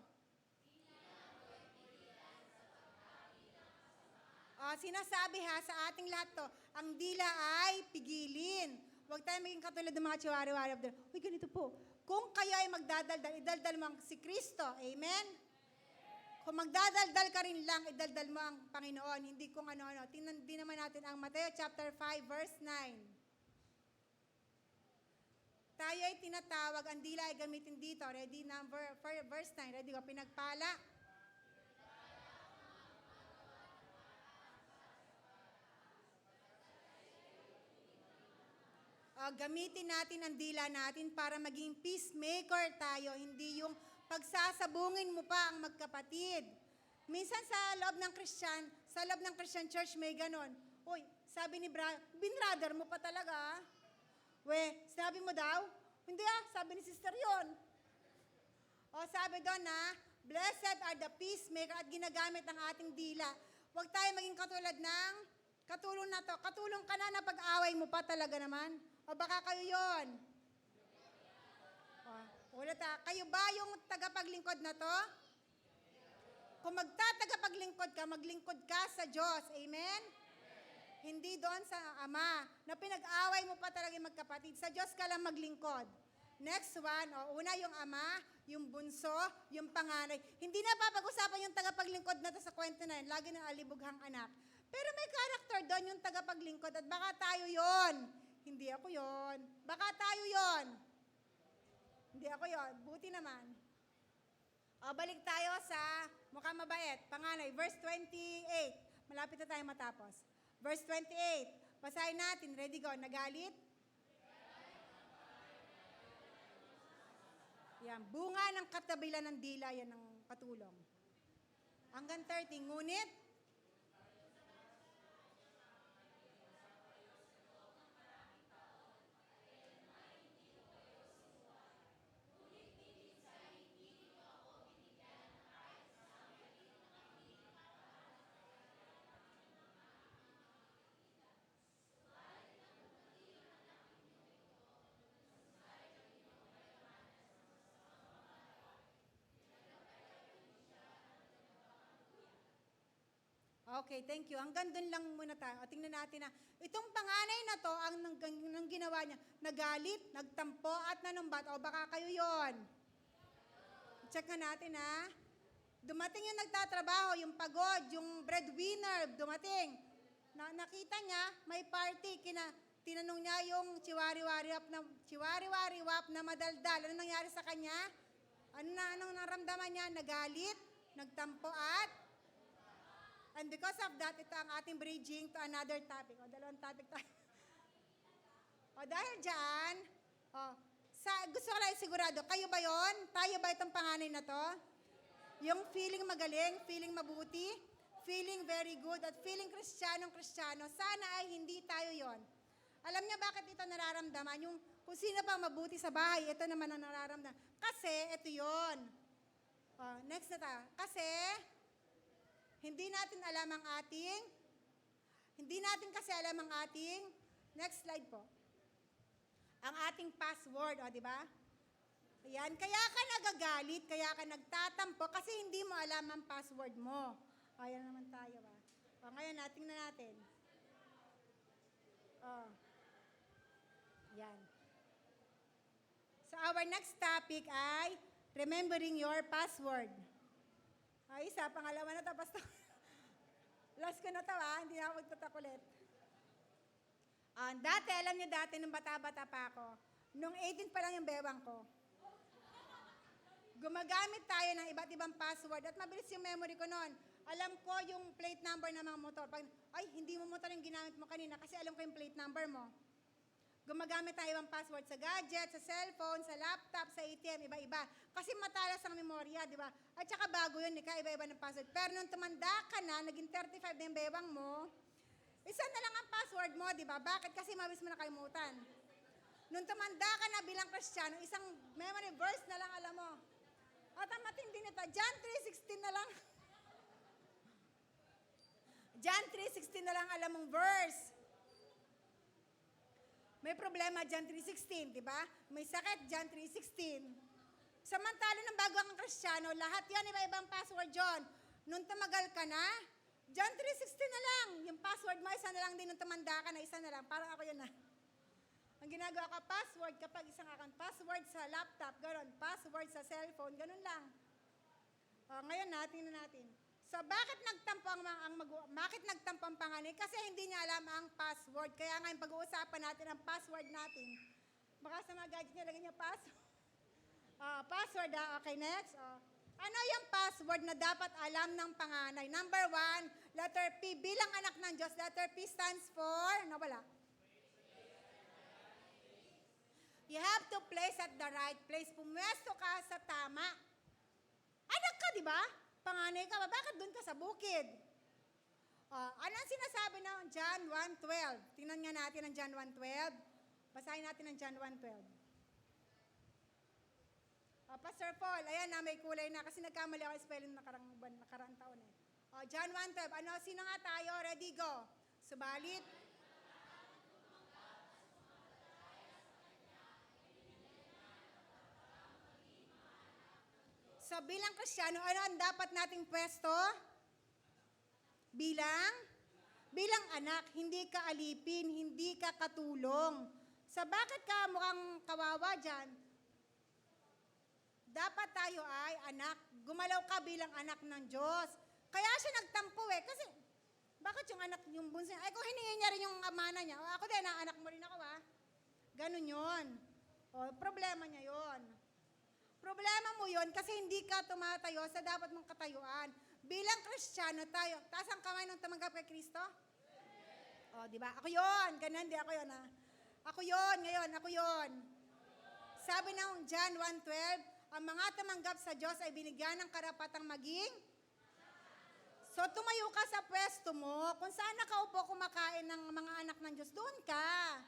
Sinasabi sa ating lahat to, ang dila ay pigilin. Huwag tayo maging katulad ng mga chiwari-wari. Uy, ganito po. Kung kayo ay magdadaldal, idaldal mo si Kristo. Amen? Kung magdadaldal ka rin lang, idaldal mo ang Panginoon, hindi kung ano-ano. Tingnan din naman natin ang Mateo chapter 5, verse 9. Tayo ay tinatawag, ang dila ay gamitin dito. Ready, verse 9. Ready ko, pinagpala. Gamitin natin ang dila natin para maging peacemaker tayo, hindi yung pagsasabungin mo pa ang magkapatid. Minsan sa loob ng Christian church may ganon. Uy, sabi ni binrother mo pa talaga. Sabi mo daw? Hindi sabi ni sister yon. O sabi doon na, blessed are the peacemaker at ginagamit ang ating dila. Huwag tayo maging katulad ng katulong na to. Katulong ka na pag-away mo pa talaga naman. O baka kayo yon. Ulit kayo ba yung tagapaglingkod na to? Kung magtatagapaglingkod ka, maglingkod ka sa Diyos. Amen? Hindi doon sa Ama, na pinag-away mo pa talaga yung magkapatid. Sa Diyos ka lang maglingkod. Next one, una yung Ama, yung bunso, yung panganay. Hindi na papag-usapan yung tagapaglingkod na to sa kwento na yun. Lagi ng alibughang anak. Pero may character doon yung tagapaglingkod at baka tayo yon. Hindi ako yon. Baka tayo yon. Hindi ako yon. Buti naman. Balik tayo sa mukhang mabait. Panganay, verse 28. Malapit na tayo matapos. Verse 28. Basahin natin. Ready, go. Nagalit? Yan. Bunga ng katabilan ng dila, yan ang katulong. Hanggang 30. Ngunit, okay, thank you. Hanggang doon lang muna tayo. O, tingnan natin na, itong panganay na to, ang nang ginawa niya, nagalit, nagtampo, at nanumbat. O, baka kayo yon. Check na natin, ha. Dumating yung nagtatrabaho, yung pagod, yung breadwinner, dumating. Nakita niya, may party, tinanong niya yung chiwari-wari wap na madaldal. Ano nangyari sa kanya? Anong naramdaman niya? Nagalit, nagtampo, and because of that, ito ang ating bridging to another topic. O, dalawang topic tayo. O, dahil dyan, gusto ko lang sigurado, kayo ba yon? Tayo ba itong panganay na to? Yung feeling magaling, feeling mabuti, feeling very good, at feeling kristyanong-kristyano, sana ay hindi tayo yon. Alam niyo bakit ito nararamdaman? Yung kung sino pang mabuti sa bahay, ito naman ang nararamdaman. Kasi, ito yon. Next na tayo. Kasi, hindi natin kasi alam ang ating, next slide po, ang ating password, di ba? Ayan, kaya ka nagagalit, kaya ka nagtatampo, kasi hindi mo alam ang password mo. Ayan naman tayo, ba? Ngayon, tingnan natin. Yan. So, our next topic ay remembering your password. Isa, pangalawa na tapos to. Last ko na to, hindi na ako magtatak ulit. Alam niyo dati, nung bata-bata pa ako, nung 18 pa lang yung bewang ko, gumagamit tayo ng iba't ibang password at mabilis yung memory ko noon. Alam ko yung plate number ng mga motor. Hindi mo motor yung ginamit mo kanina kasi alam ko yung plate number mo. Gumagamit tayo ibang password sa gadget, sa cellphone, sa laptop, sa ATM, iba-iba. Kasi matalas ang memorya, di ba? At saka bago yun, iba-iba ng password. Pero nung tumanda ka na, naging 35 na yung bewang mo, isa na lang ang password mo, di ba? Bakit? Kasi mabilis mo nakalimutan. Nung tumanda ka na bilang Kristiyano, isang memory verse na lang alam mo. At ang matindi nito, John 3:16 na lang. John 3:16 na lang alam mong verse. May problema, John 3:16, di ba? May sakit, John 3:16. Samantala ng bago kang Kristiyano, lahat yan, iba-ibang password yun. Nung tumagal ka na, John 3:16 na lang. Yung password mo, isa na lang din. Nung tumanda ka na, isa na lang. Parang ako yun na. Ang ginagawa ka, password kapag isang account. Password sa laptop, gano'n. Password sa cellphone, gano'n lang. Ngayon, tingnan natin. So, bakit nagtampo ang panganay? Kasi hindi niya alam ang password. Kaya ngayon, pag-uusapan natin ang password natin. Baka sa mga gadget niya, lagyan niya password. Password, okay, next. Ano yung password na dapat alam ng panganay? Number 1, letter P. Bilang anak ng Diyos, letter P stands for, nawala. You have to place at the right place. Pumwesto ka sa tama. Anak ka, di ba? Panganay ka ba? Bakit doon ka sa bukid? Ano ang sinasabi ng John 1:12? Tingnan nga natin ang John 1:12. Basahin natin ang John 1:12. Pastor Paul, ayan na, may kulay na kasi nagkamali ako spelling nakarang taon eh. John 1:12, sino nga tayo? Ready, go. Subalit, so bilang Kristiyano, ano ang dapat nating pwesto? Bilang anak, hindi ka alipin, hindi ka katulong. So bakit ka mukhang kawawa dyan? Dapat tayo ay anak. Gumalaw ka bilang anak ng Diyos. Kaya siya nagtampo kasi bakit yung anak, yung bunso, ay kung hiningi niya rin yung amana niya, ako din, anak mo rin ako Ganun yun. Problema niya yun. Problema mo yun kasi hindi ka tumatayo sa dapat mong katayuan. Bilang Kristiyano tayo, taas ang kamay nung tumanggap kay Kristo? Di ba? Ako yun. Ganun, di ako yun Ako yun, ngayon, ako yun. Sabi ng John 1:12, ang mga tumanggap sa Diyos ay binigyan ng karapatang maging. So tumayo ka sa pwesto mo, kung saan nakaupo kumakain ng mga anak ng Diyos, doon ka.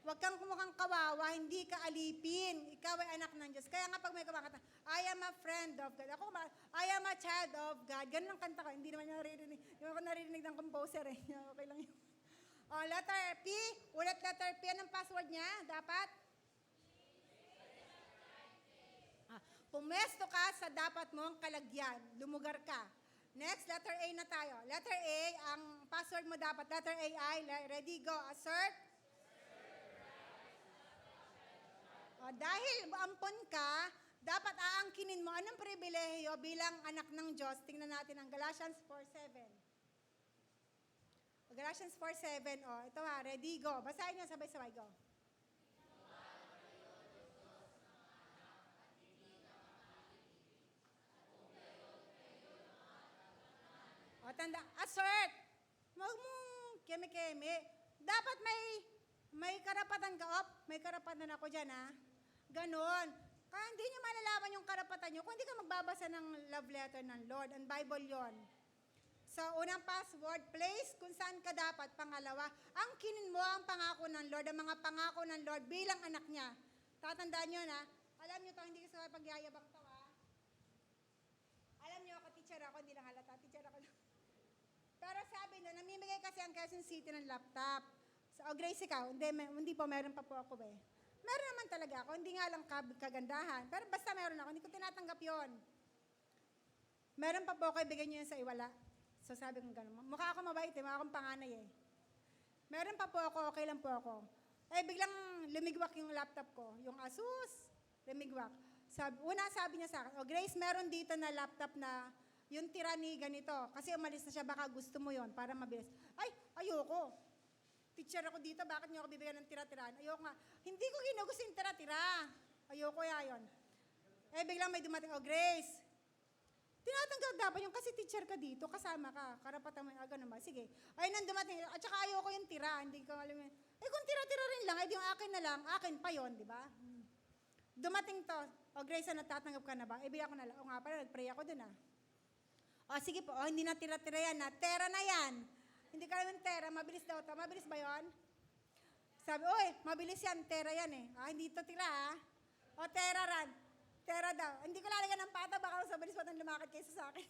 Huwag kang kumukhang kawawa, hindi ka alipin. Ikaw ay anak ng Diyos. Kaya nga pag may kumakanta, I am a friend of God. I am a child of God. Ganun ang kanta ko. Hindi naman niya naririnig. Hindi ako naririnig ng composer Okay lang yun. Letter P. Ulit letter P. Anong password niya? Dapat? Pumesto ka sa dapat mong kalagyan. Lumugar ka. Next, letter A na tayo. Letter A, ang password mo dapat. Letter A ay, ready, go. Assert. Dahil ampon ka, dapat aangkinin mo anong pribilehiyo bilang anak ng Diyos. Tingnan natin ang Galatians 4:7. Galatians 4:7, ito ready, go. Basahin niyo, sabay-sabay, go. Tanda, assert. Huwag mong keme-keme. Dapat may karapatan ka, may karapatan ako dyan, Ganon. Kaya hindi nyo malalaman yung karapatan nyo kung hindi ka magbabasa ng love letter ng Lord. Ang Bible yon. So, unang password, place kung saan ka dapat. Pangalawa, angkinin mo ang pangako ng Lord, ang mga pangako ng Lord bilang anak niya. Tatandaan nyo alam nyo to, hindi ko sa pagyayabang to, Alam nyo, ako teacher ako, hindi lang halata, teacher ako. Pero sabi na, namimigay kasi ang Quezon City ng laptop. So, Grace, ikaw, hindi po, meron pa po ako Meron naman talaga ako, hindi nga lang kagandahan. Pero basta meron ako, hindi ko tinatanggap yon. Meron pa po ako, ibigay nyo yan sa iwala. So sabi ko gano'n, mukha ako mabait mukha akong panganay Meron pa po ako, okay lang po ako. Biglang lumigwak yung laptop ko, yung Asus, lumigwak. Sabi niya sa akin, Grace, meron dito na laptop na yung tira ni ganito. Kasi umalis na siya, baka gusto mo yon para mabilis. Ay, ayoko. Teacher ako dito, bakit niyo ako bibigyan ng tira-tiraan? Ayoko nga. Hindi ko ginugusto yung tira-tira. Ayoko yun. Biglang may dumating, Grace, tinatanggap dapat yung kasi teacher ka dito, kasama ka, karapatan mo yung ganun ba? Sige. Ay, nang dumating, at saka ayoko yung tira, hindi ko alam yun. Kung tira-tira rin lang, yung akin na lang, akin pa yon, di ba? Dumating to, Grace, natatanggap ka na ba? Bigyan ko na lang. Nga pala, nag-pray ako dun sige po, hindi na tira-tira yan tera na yan. Hindi ka naman tera, mabilis daw to. Mabilis ba yon? Sabi, mabilis yan, tera yan hindi to tira tera ran. Tera daw. Hindi ko lalagyan ng pata, baka mas mabilis pa itong lumakad kaysa sa akin.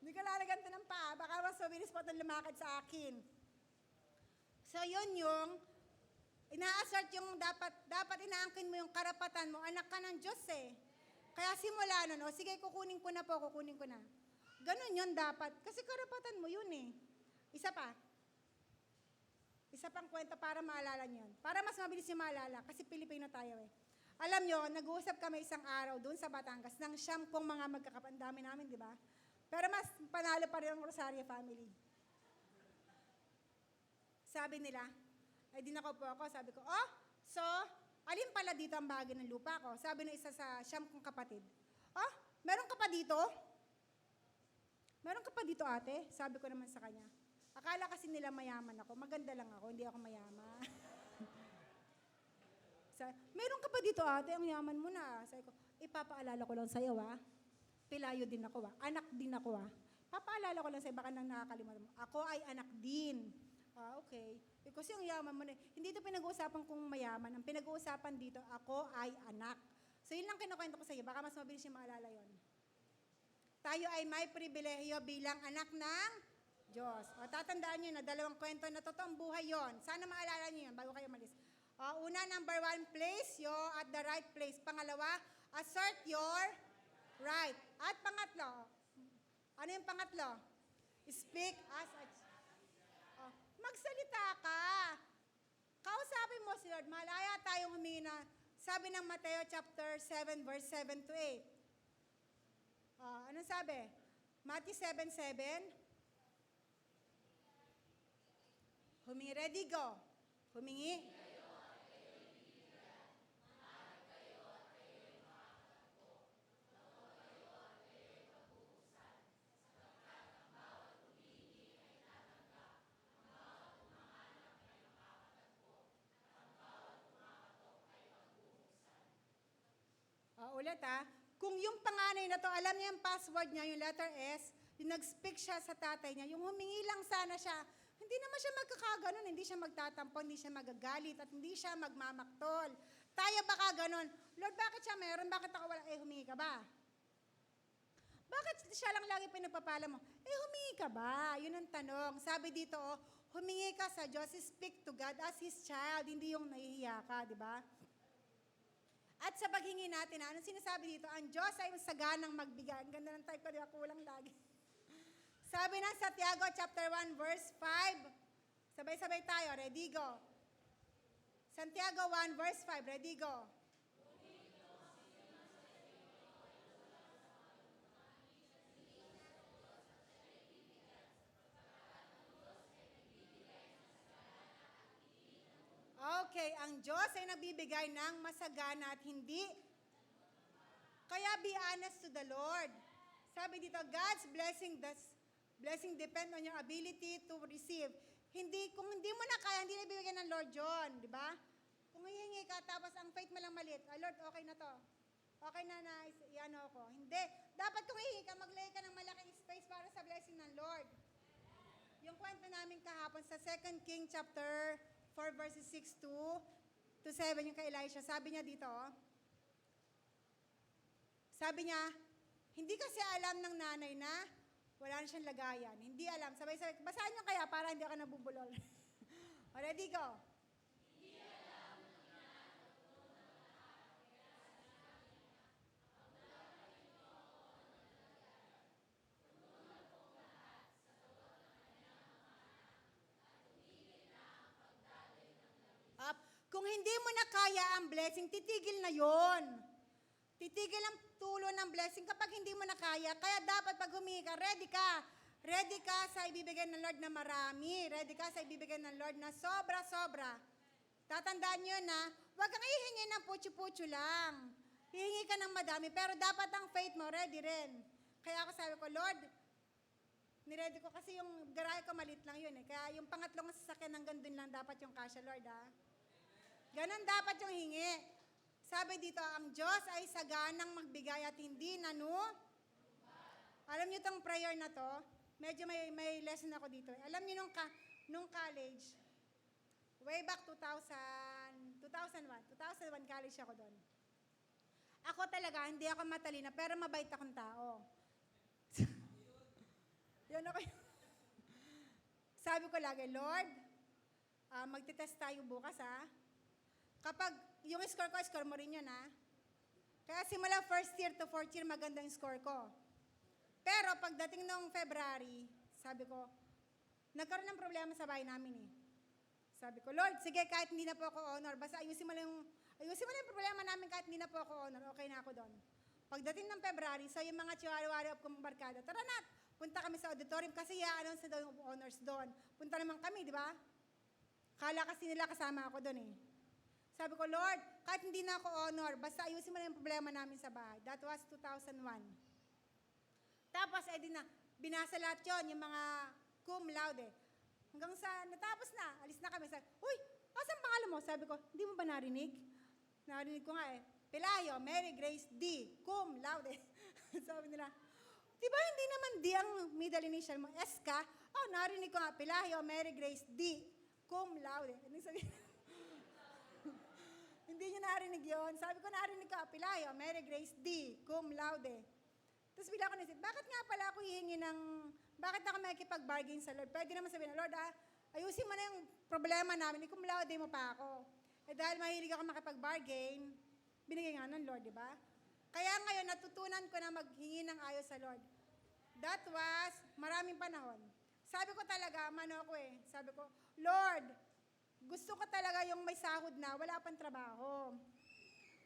Hindi ko lalagyan ito ng paa, baka mas mabilis pa itong lumakad sa akin. So, yun yung, ina-assert yung dapat inaangkin mo yung karapatan mo, anak ka ng Diyos Kaya simula nun, sige, kukunin ko na. Ganon yun dapat, kasi karapatan mo yun Isa pang kwento para maalala nyo yun. Para mas mabilis yung maalala, kasi Pilipino tayo Alam nyo, nag-uusap kami isang araw doon sa Batangas ng 9 mga magkakapandami namin, di ba? Pero mas panalo pa rin ang Rosario family. Sabi nila, dinako po ako, sabi ko, so, alin pala dito ang bahagi ng lupa ko? Sabi ng isa sa 9 kong kapatid, meron ka pa dito? Meron ka pa dito, ate? Sabi ko naman sa kanya. Akala kasi nila mayaman ako, maganda lang ako, hindi ako mayaman. Meron ka pa dito, ate, ang yaman mo na. Sabi ko, ipapaalala ko lang sa'yo, Pilayo din ako, Anak din ako, Papaalala ko lang sa'yo, baka nang nakakalimutan mo. Ako ay anak din. Okay. Kasi ang yaman mo na. Hindi ito pinag-uusapan kung mayaman. Ang pinag-uusapan dito, ako ay anak. So yun lang kinukwento ko sa iyo, baka mas mabilis yung maalala yun. Tayo ay may pribilehiyo bilang anak ng Diyos. O tatandaan nyo na dalawang kwento na totoong buhay yon. Sana maalala nyo yun bago kayo malis. Una, number 1, place you at the right place. Pangalawa, assert your right. At pangatlo, ano yung pangatlo? Speak as a... magsalita ka. Kausapin mo si Lord. Malaya tayong humingi na, sabi ng Mateo chapter 7, verse 7 to 8. Anong sabi? Matthew 7:7. Humingi, ready, go. Humingi. Ulit kung yung panganay na to, alam niya yung password niya, yung letter S, yung nag-speak siya sa tatay niya, yung humingi lang sana siya, hindi naman siya magkakaganon, hindi siya magtatampo, hindi siya magagalit, at hindi siya magmamaktol. Tayo baka ganon, Lord, bakit siya meron? Bakit ako wala? Humingi ka ba? Bakit siya lang lagi pinagpapala mo? Humingi ka ba? Yun ang tanong. Sabi dito, humingi ka sa Diyos, speak to God as His child, hindi yung nahihiya ka, di ba? At sa paghingi natin, anong sinasabi dito? Ang Diyos ay saganang magbigay. Ang ganda ng type ko, di ba? Kulang lagi. Sabi ng Santiago chapter 1, verse 5. Sabay-sabay tayo. Ready, go. Santiago 1, verse 5. Ready, go. Okay, ang Diyos ay nagbibigay ng masagana at hindi. Kaya be honest to the Lord. Sabi dito, God's blessing depend on your ability to receive. Kung hindi mo na kaya, hindi na bibigyan ng Lord John, di ba? Kung hihingi ka, tapos ang faith mo lang maliit, Lord, okay na to. Okay na iano ko. Hindi. Dapat kung hihingi ka, maglay ka ng malaking space para sa blessing ng Lord. Yung kwento namin kahapon sa 2 King chapter 4 verses 6 to 7 yung kay Elisha. Sabi niya dito, sabi niya, hindi kasi alam ng nanay na wala na siyang lagayan. Hindi alam. Sabay-sabay. Basahin niyo kaya para hindi ako nabubulol. Ready, go. Kung hindi mo na kaya ang blessing, titigil na yon. Titigil ang tulo ng blessing kapag hindi mo na kaya. Kaya dapat pag humingi ka, ready ka. Ready ka sa ibibigay ng Lord na marami. Ready ka sa ibibigay ng Lord na sobra-sobra. Tatandaan nyo na, huwag kang hihingi ng putyo-putyo lang. Hihingi ka ng madami, pero dapat ang faith mo, ready rin. Kaya ako sabi ko, Lord, niready ko kasi yung garahe ko malit lang yun. Kaya yung pangatlong sasakyan hanggang dun lang dapat yung kasya, Lord. Ganon dapat yung hingi. Sabi dito, ang Diyos ay saganang magbigay at hindi Alam niyo tong prayer na to, medyo may lesson ako dito. Alam niyo nung college, way back 2001 college ako doon. Ako talaga, hindi ako matalina, pero mabait akong tao. Yan ako. Sabi ko lagi, Lord, magtitest tayo bukas Kapag yung score ko, score mo rin yun Kaya simula first year to fourth year, maganda yung score ko. Pero pagdating nung February, sabi ko, nagkaroon ng problema sa bahay namin Sabi ko, Lord, sige, kahit hindi na po ako honor, basta ayusin mo lang yung problema namin kahit hindi na po ako honor, okay na ako doon. Pagdating ng February, so yung mga chiwari-wari of kumbarkada, tara na, punta kami sa auditorium kasi i-announce na daw yung honors doon. Punta naman kami, di ba? Kala kasi nila kasama ako doon Sabi ko, Lord, kahit hindi na ako honor, basta ayusin mo na yung problema namin sa bahay. That was 2001. Tapos, binasa lahat yun, yung mga cum laude. Hanggang sa, natapos na, alis na kami. Sabi, uy, asan pangalan mo? Sabi ko, hindi mo ba narinig? Narinig ko nga Pelayo, Mary Grace D, cum laude. Sabi nila, di ba hindi naman D ang middle initial mo? S ka? Narinig ko nga, Pelayo, Mary Grace D, cum laude. Anong sabi? Hindi niyo narinig yun. Sabi ko, narinig ka, Apelayo, Mary Grace D, cum laude. Tapos bigla ko naisip, bakit nga pala ako hihingi ng, bakit ako makikipag-bargain sa Lord? Pwede naman sabihin, Lord, ayusin mo na yung problema namin, cum laude mo pa ako. Eh dahil mahilig ako makipag-bargain, binigay nga ng Lord, di ba? Kaya ngayon, natutunan ko na maghingi ng ayos sa Lord. That was maraming panahon. Sabi ko talaga, sabi ko, Lord, gusto ko talaga yung may sahod na, wala pang trabaho.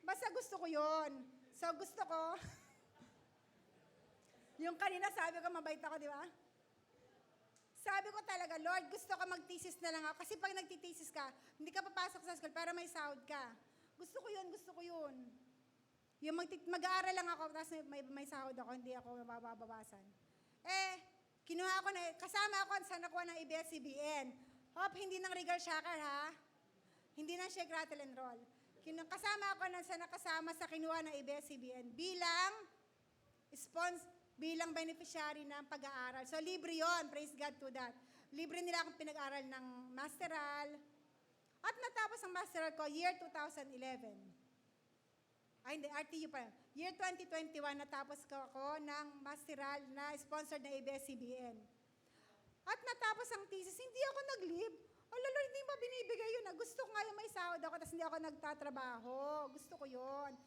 Basta gusto ko yon. So gusto ko, yung kanina sabi ko, mabait ako, di ba? Sabi ko talaga, Lord, gusto ko magtisis na lang ako. Kasi pag nagtitisis ka, hindi ka papasok sa school, pero may sahod ka. Gusto ko yun. Yung mag-aaral lang ako, tapos may sahod ako, hindi ako mababawasan. Kinuha ko na, kasama ako sa nakuha ng ABS-CBN. Hope, hindi ng Regal Shaker, ha? Hindi ng Shake, Rattle, and Roll. Kasama ako sa nakasama sa kinuha ng ABS-CBN bilang beneficiary ng pag-aaral. So, libre yon, praise God to that. Libre nila akong pinag-aral ng masteral. At natapos ang masteral ko, year 2011. Ay, hindi, RTU pa. Year 2021, natapos ko ako ng masteral na sponsored na ABS-CBN. At natapos ang thesis, hindi ako nag-leave. Lord, hindi ba binibigay yun? Gusto ko nga yung may sahod ako, tapos hindi ako nagtatrabaho. Gusto ko yun.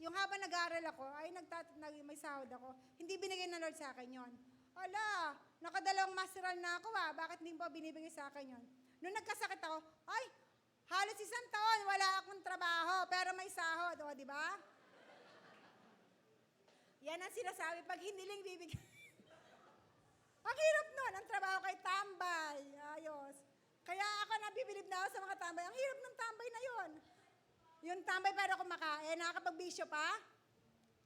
Yung habang nag-aaral ako, may sahod ako. Hindi binigay ng Lord sa akin yun. Nakadalawang masteral na ako bakit hindi ba binibigay sa akin yun? Nung nagkasakit ako, halos isang taon, wala akong trabaho, pero may sahod. O, di ba? Yan ang sinasabi, pag hiniling bibigay. Ang hirap nun, ang trabaho kay tambay. Ayos. Kaya ako nabibilib na ako sa mga tambay. Ang hirap ng tambay na yon. Yung tambay pero kumakain, nakakapagbisyo pa.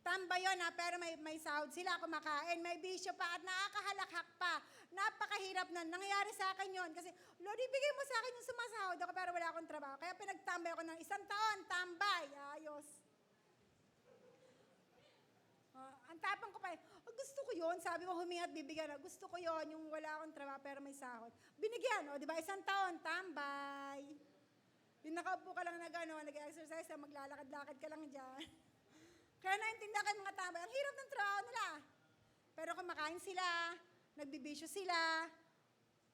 Tambay yun pero may sahod sila kumakain, may bisyo pa at nakakahalakhak pa. Napakahirap na. Nangyayari sa akin yun. Kasi, Lord, ibigay mo sa akin yung sumasahod ako pero wala akong trabaho. Kaya pinagtambay ako ng isang taon, tambay. Ayos. Ang tapang ko pa, gusto ko yun. Sabi mo, humingi at bibigyan. Gusto ko yun, yung wala akong trabaho pero may sahod. Binigyan, di ba? Isang taon, tambay. Yung nakaupo ka lang na gano'n, nag-exercise ka, maglalakad-lakad ka lang dyan. Kaya naintindihan kayo mga tambay, ang hirap ng trabaho nila. Pero kumakain sila, nagbibisyo sila,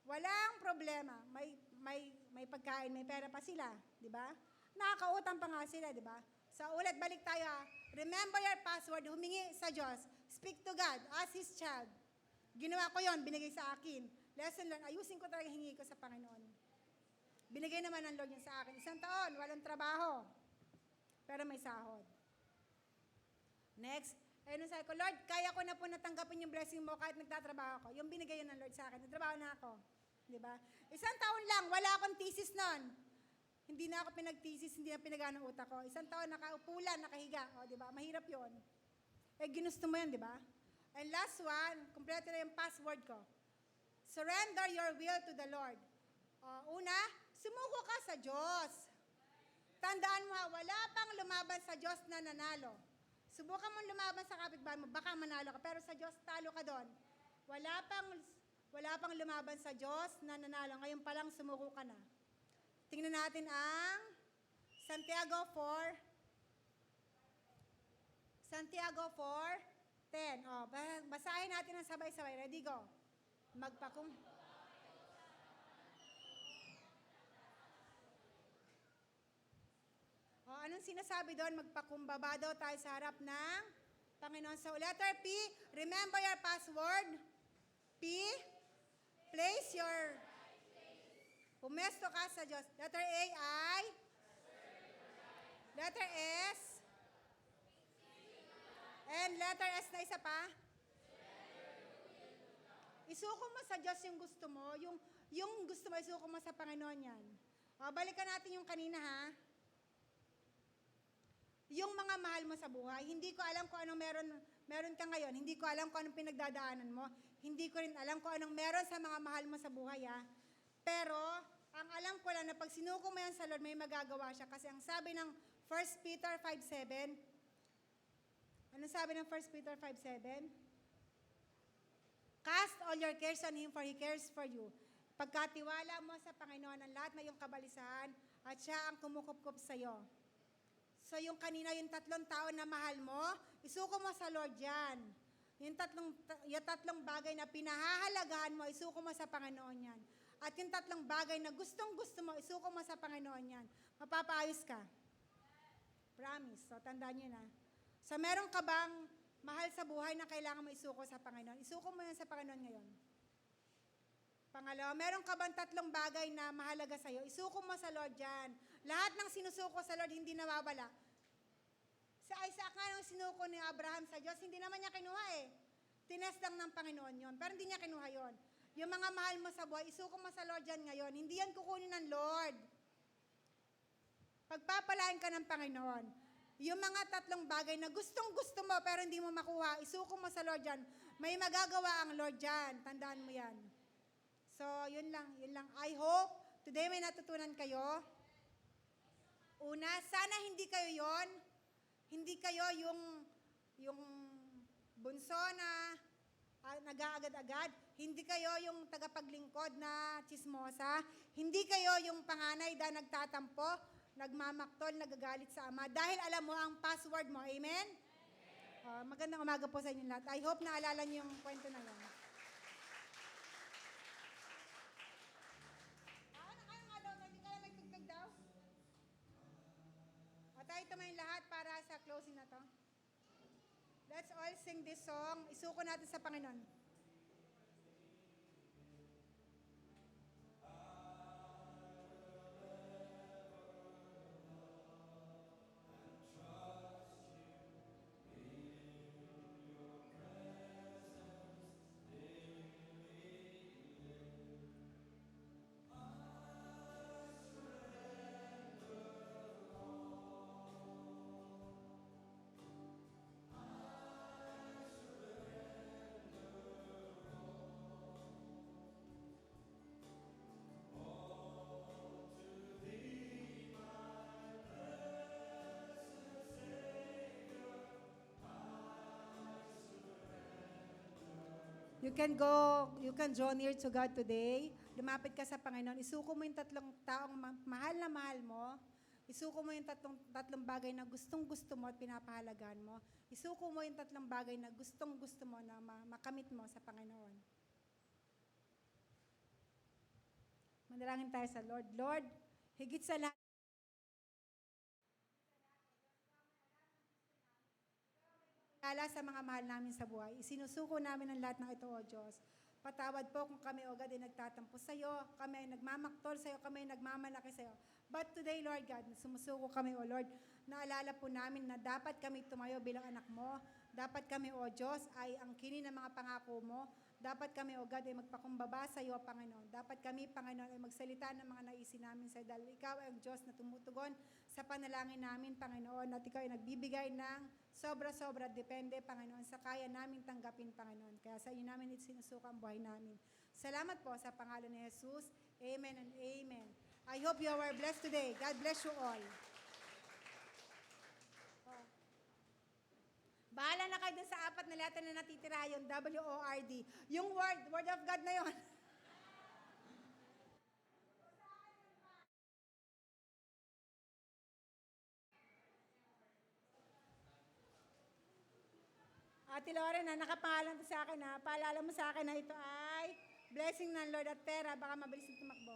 walang problema. May pagkain, may pera pa sila, di ba? Nakakautang pa nga sila, di ba? So ulit, balik tayo Remember your password, humingi sa Diyos. Speak to God, as His child. Ginawa ko yon, binigay sa akin. Lesson learned, ayusin ko talaga hingi ko sa Panginoon. Binigay naman ng Lord yun sa akin. Isang taon, walang trabaho. Pero may sahod. Next, ayun sabi ko, Lord, kaya ko na po natanggapin yung blessing mo kahit nagtatrabaho ako. Yung binigay yun ng Lord sa akin. Nagtrabaho na ako. Diba? Isang taon lang, wala akong thesis nun. Hindi na ako pinag-thesis, hindi na pinag-anong utak ko. Isang taon, nakaupo lang, nakahiga. O, diba? Mahirap yun. Ginusto mo yan, diba? And last one, kompleto na yung password ko. Surrender your will to the Lord. Una, sumuko ka sa Diyos. Tandaan mo, wala pang lumaban sa Diyos na nanalo. Subukan mo lumaban sa kapitbahay mo, baka manalo ka, pero sa Diyos, talo ka doon. Wala pang lumaban sa Diyos na nanalo. Ngayon pa lang, sumuko ka na. Tingnan natin ang Santiago 4:10. Basahin natin ang sabay-sabay. Ready, go. Anong sinasabi doon? Magpakumbaba daw tayo sa harap ng Panginoon. So, letter P, remember your password. P, place your... Pumesto ka sa Diyos. Letter A ay... Letter S. And letter S na isa pa. Isuko mo sa Diyos yung gusto mo. Yung gusto mo, isuko mo sa Panginoon yan. Balikan natin yung kanina, ha? Yung mga mahal mo sa buhay, hindi ko alam kung anong meron ka ngayon. Hindi ko alam kung anong pinagdadaanan mo. Hindi ko rin alam kung anong meron sa mga mahal mo sa buhay, ha? Pero, ang alam ko lang na pag sinuko mo yan sa Lord, may magagawa siya. Kasi ang sabi ng 1 Peter 5:7, anong sabi ng 1 Peter 5:7? Cast all your cares on Him, for He cares for you. Pagkatiwala mo sa Panginoon ang lahat na iyong kabalisahan, at siya ang kumukup-kup sa iyo. So yung kanina, yung 3 tao na mahal mo, isuko mo sa Lord yan. Yung tatlong bagay na pinahahalagahan mo, isuko mo sa Panginoon yan. At yung 3 bagay na gustong-gusto mo, isuko mo sa Panginoon yan. Mapapaayos ka. Promise. So, tandaan nyo na. So, meron ka bang mahal sa buhay na kailangan mo isuko sa Panginoon? Isuko mo yan sa Panginoon ngayon. Pangalawa, meron ka bang 3 bagay na mahalaga sa'yo? Isuko mo sa Lord yan. Lahat ng sinusuko sa Lord, hindi nawawala. Sa Isaac nga nung sinuko ni Abraham sa Diyos, hindi naman niya kinuha eh. Tinest lang ng Panginoon yon, pero hindi niya kinuha yon. Yung mga mahal mo sa buhay, isuko mo sa Lord yan ngayon. Hindi yan kukunin ng Lord. Pagpapalain ka ng Panginoon. Yung mga 3 bagay na gustong-gusto mo pero hindi mo makuha, isuko mo sa Lord yan. May magagawa ang Lord yan. Tandaan mo yan. So, yun lang. I hope today may natutunan kayo. Una, sana hindi kayo yon. Hindi kayo yung bunso na nag-aagad-agad. Hindi kayo yung tagapaglingkod na chismosa. Hindi kayo yung panganay na nagtatampo, nagmamaktol, nagagalit sa ama. Dahil alam mo ang password mo. Amen? Magandang umaga po sa inyo lahat. I hope naalala niyo yung kwento na yun. Hindi ka na may tugtog daw? O tayo tumayin lahat para sa closing na to. Let's all sing this song. Isuko natin sa Panginoon. You can draw near to God today. Lumapit ka sa Panginoon. Isuko mo yung 3 taong mahal na mahal mo. Isuko mo yung tatlong bagay na gustong-gusto mo at pinapahalagaan mo. Isuko mo yung 3 bagay na gustong-gusto mo na makamit mo sa Panginoon. Manalangin tayo sa Lord. Lord, higit sa lahat, sa mga mahal namin sa buhay. Isinusuko namin ang lahat ng ito, O Diyos. Patawad po kung kami, O God, ay nagtatampo sa iyo, kami ay nagmamaktol sa iyo, kami ay nagmamalaki sa iyo. But today, Lord God, sumusuko kami, O Lord, naalala po namin na dapat kami tumayo bilang anak mo. Dapat kami, O Diyos, ay angkinin ng mga pangako mo. Dapat kami, O God, ay magpakumbaba sa iyo, Panginoon. Dapat kami, Panginoon, ay magsalita ng mga naisin namin sa iyo. Dahil ikaw ay ang Diyos na tumutugon sa panalangin namin, Panginoon. At ikaw ay nagbibigay ng sobra-sobra. Depende, Panginoon, sa kaya namin tanggapin, Panginoon. Kaya sa iyo namin sinusuka ang buhay namin. Salamat po sa pangalan ni Jesus. Amen and amen. I hope you are blessed today. God bless you all. Bahala na kayo dun sa 4 na letter na natitira, yung WORD. Yung word of God na yon. Ate Lore, na nakapangalan to sa akin ha. Paalala mo sa akin na ito ay blessing ng Lord at pera. Baka mabilis na tumakbo.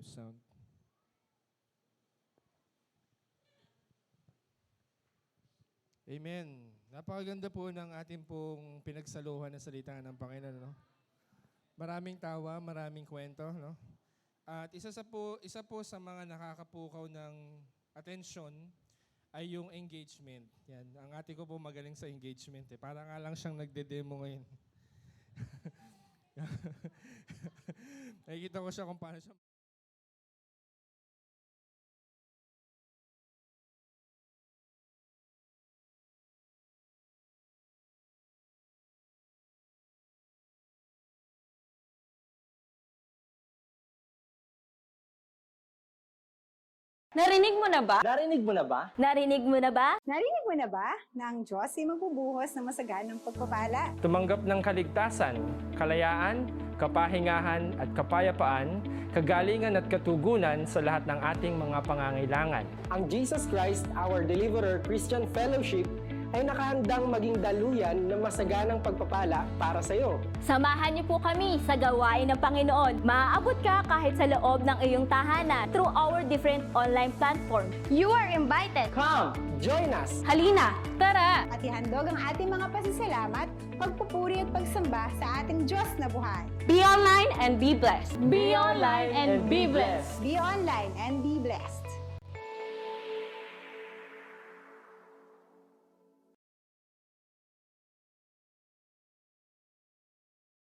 Sound. Amen. Napakaganda po ng ating pong pinagsaluhan ng salita ng Panginoon. No? Maraming tawa, maraming kwento. No? At isa po sa mga nakakapukaw ng atensyon ay yung engagement. Yan. Ang ate ko po magaling sa engagement. Para nga lang siyang nagde-demo ngayon. Nakikita ko siya kung paano siya.
Narinig mo na ba?
Narinig mo na ba?
Narinig mo na ba?
Narinig mo na ba na ang Diyos ay magbubuhos ng masaganang pagpapala?
Tumanggap ng kaligtasan, kalayaan, kapahingahan at kapayapaan, kagalingan at katugunan sa lahat ng ating mga pangangailangan. Ang Jesus Christ, our Deliverer Christian Fellowship, ay nakahandang maging daluyan ng masaganang pagpapala para sa iyo.
Samahan niyo po kami sa gawain ng Panginoon. Maaabot ka kahit sa loob ng iyong tahanan through our different online platform. You are invited!
Come, join us!
Halina, tara!
At ihandog ang ating mga pasasalamat, pagpupuri at pagsamba sa ating Diyos na buhay.
Be online and be blessed. Be online and be blessed.
Be online and be blessed.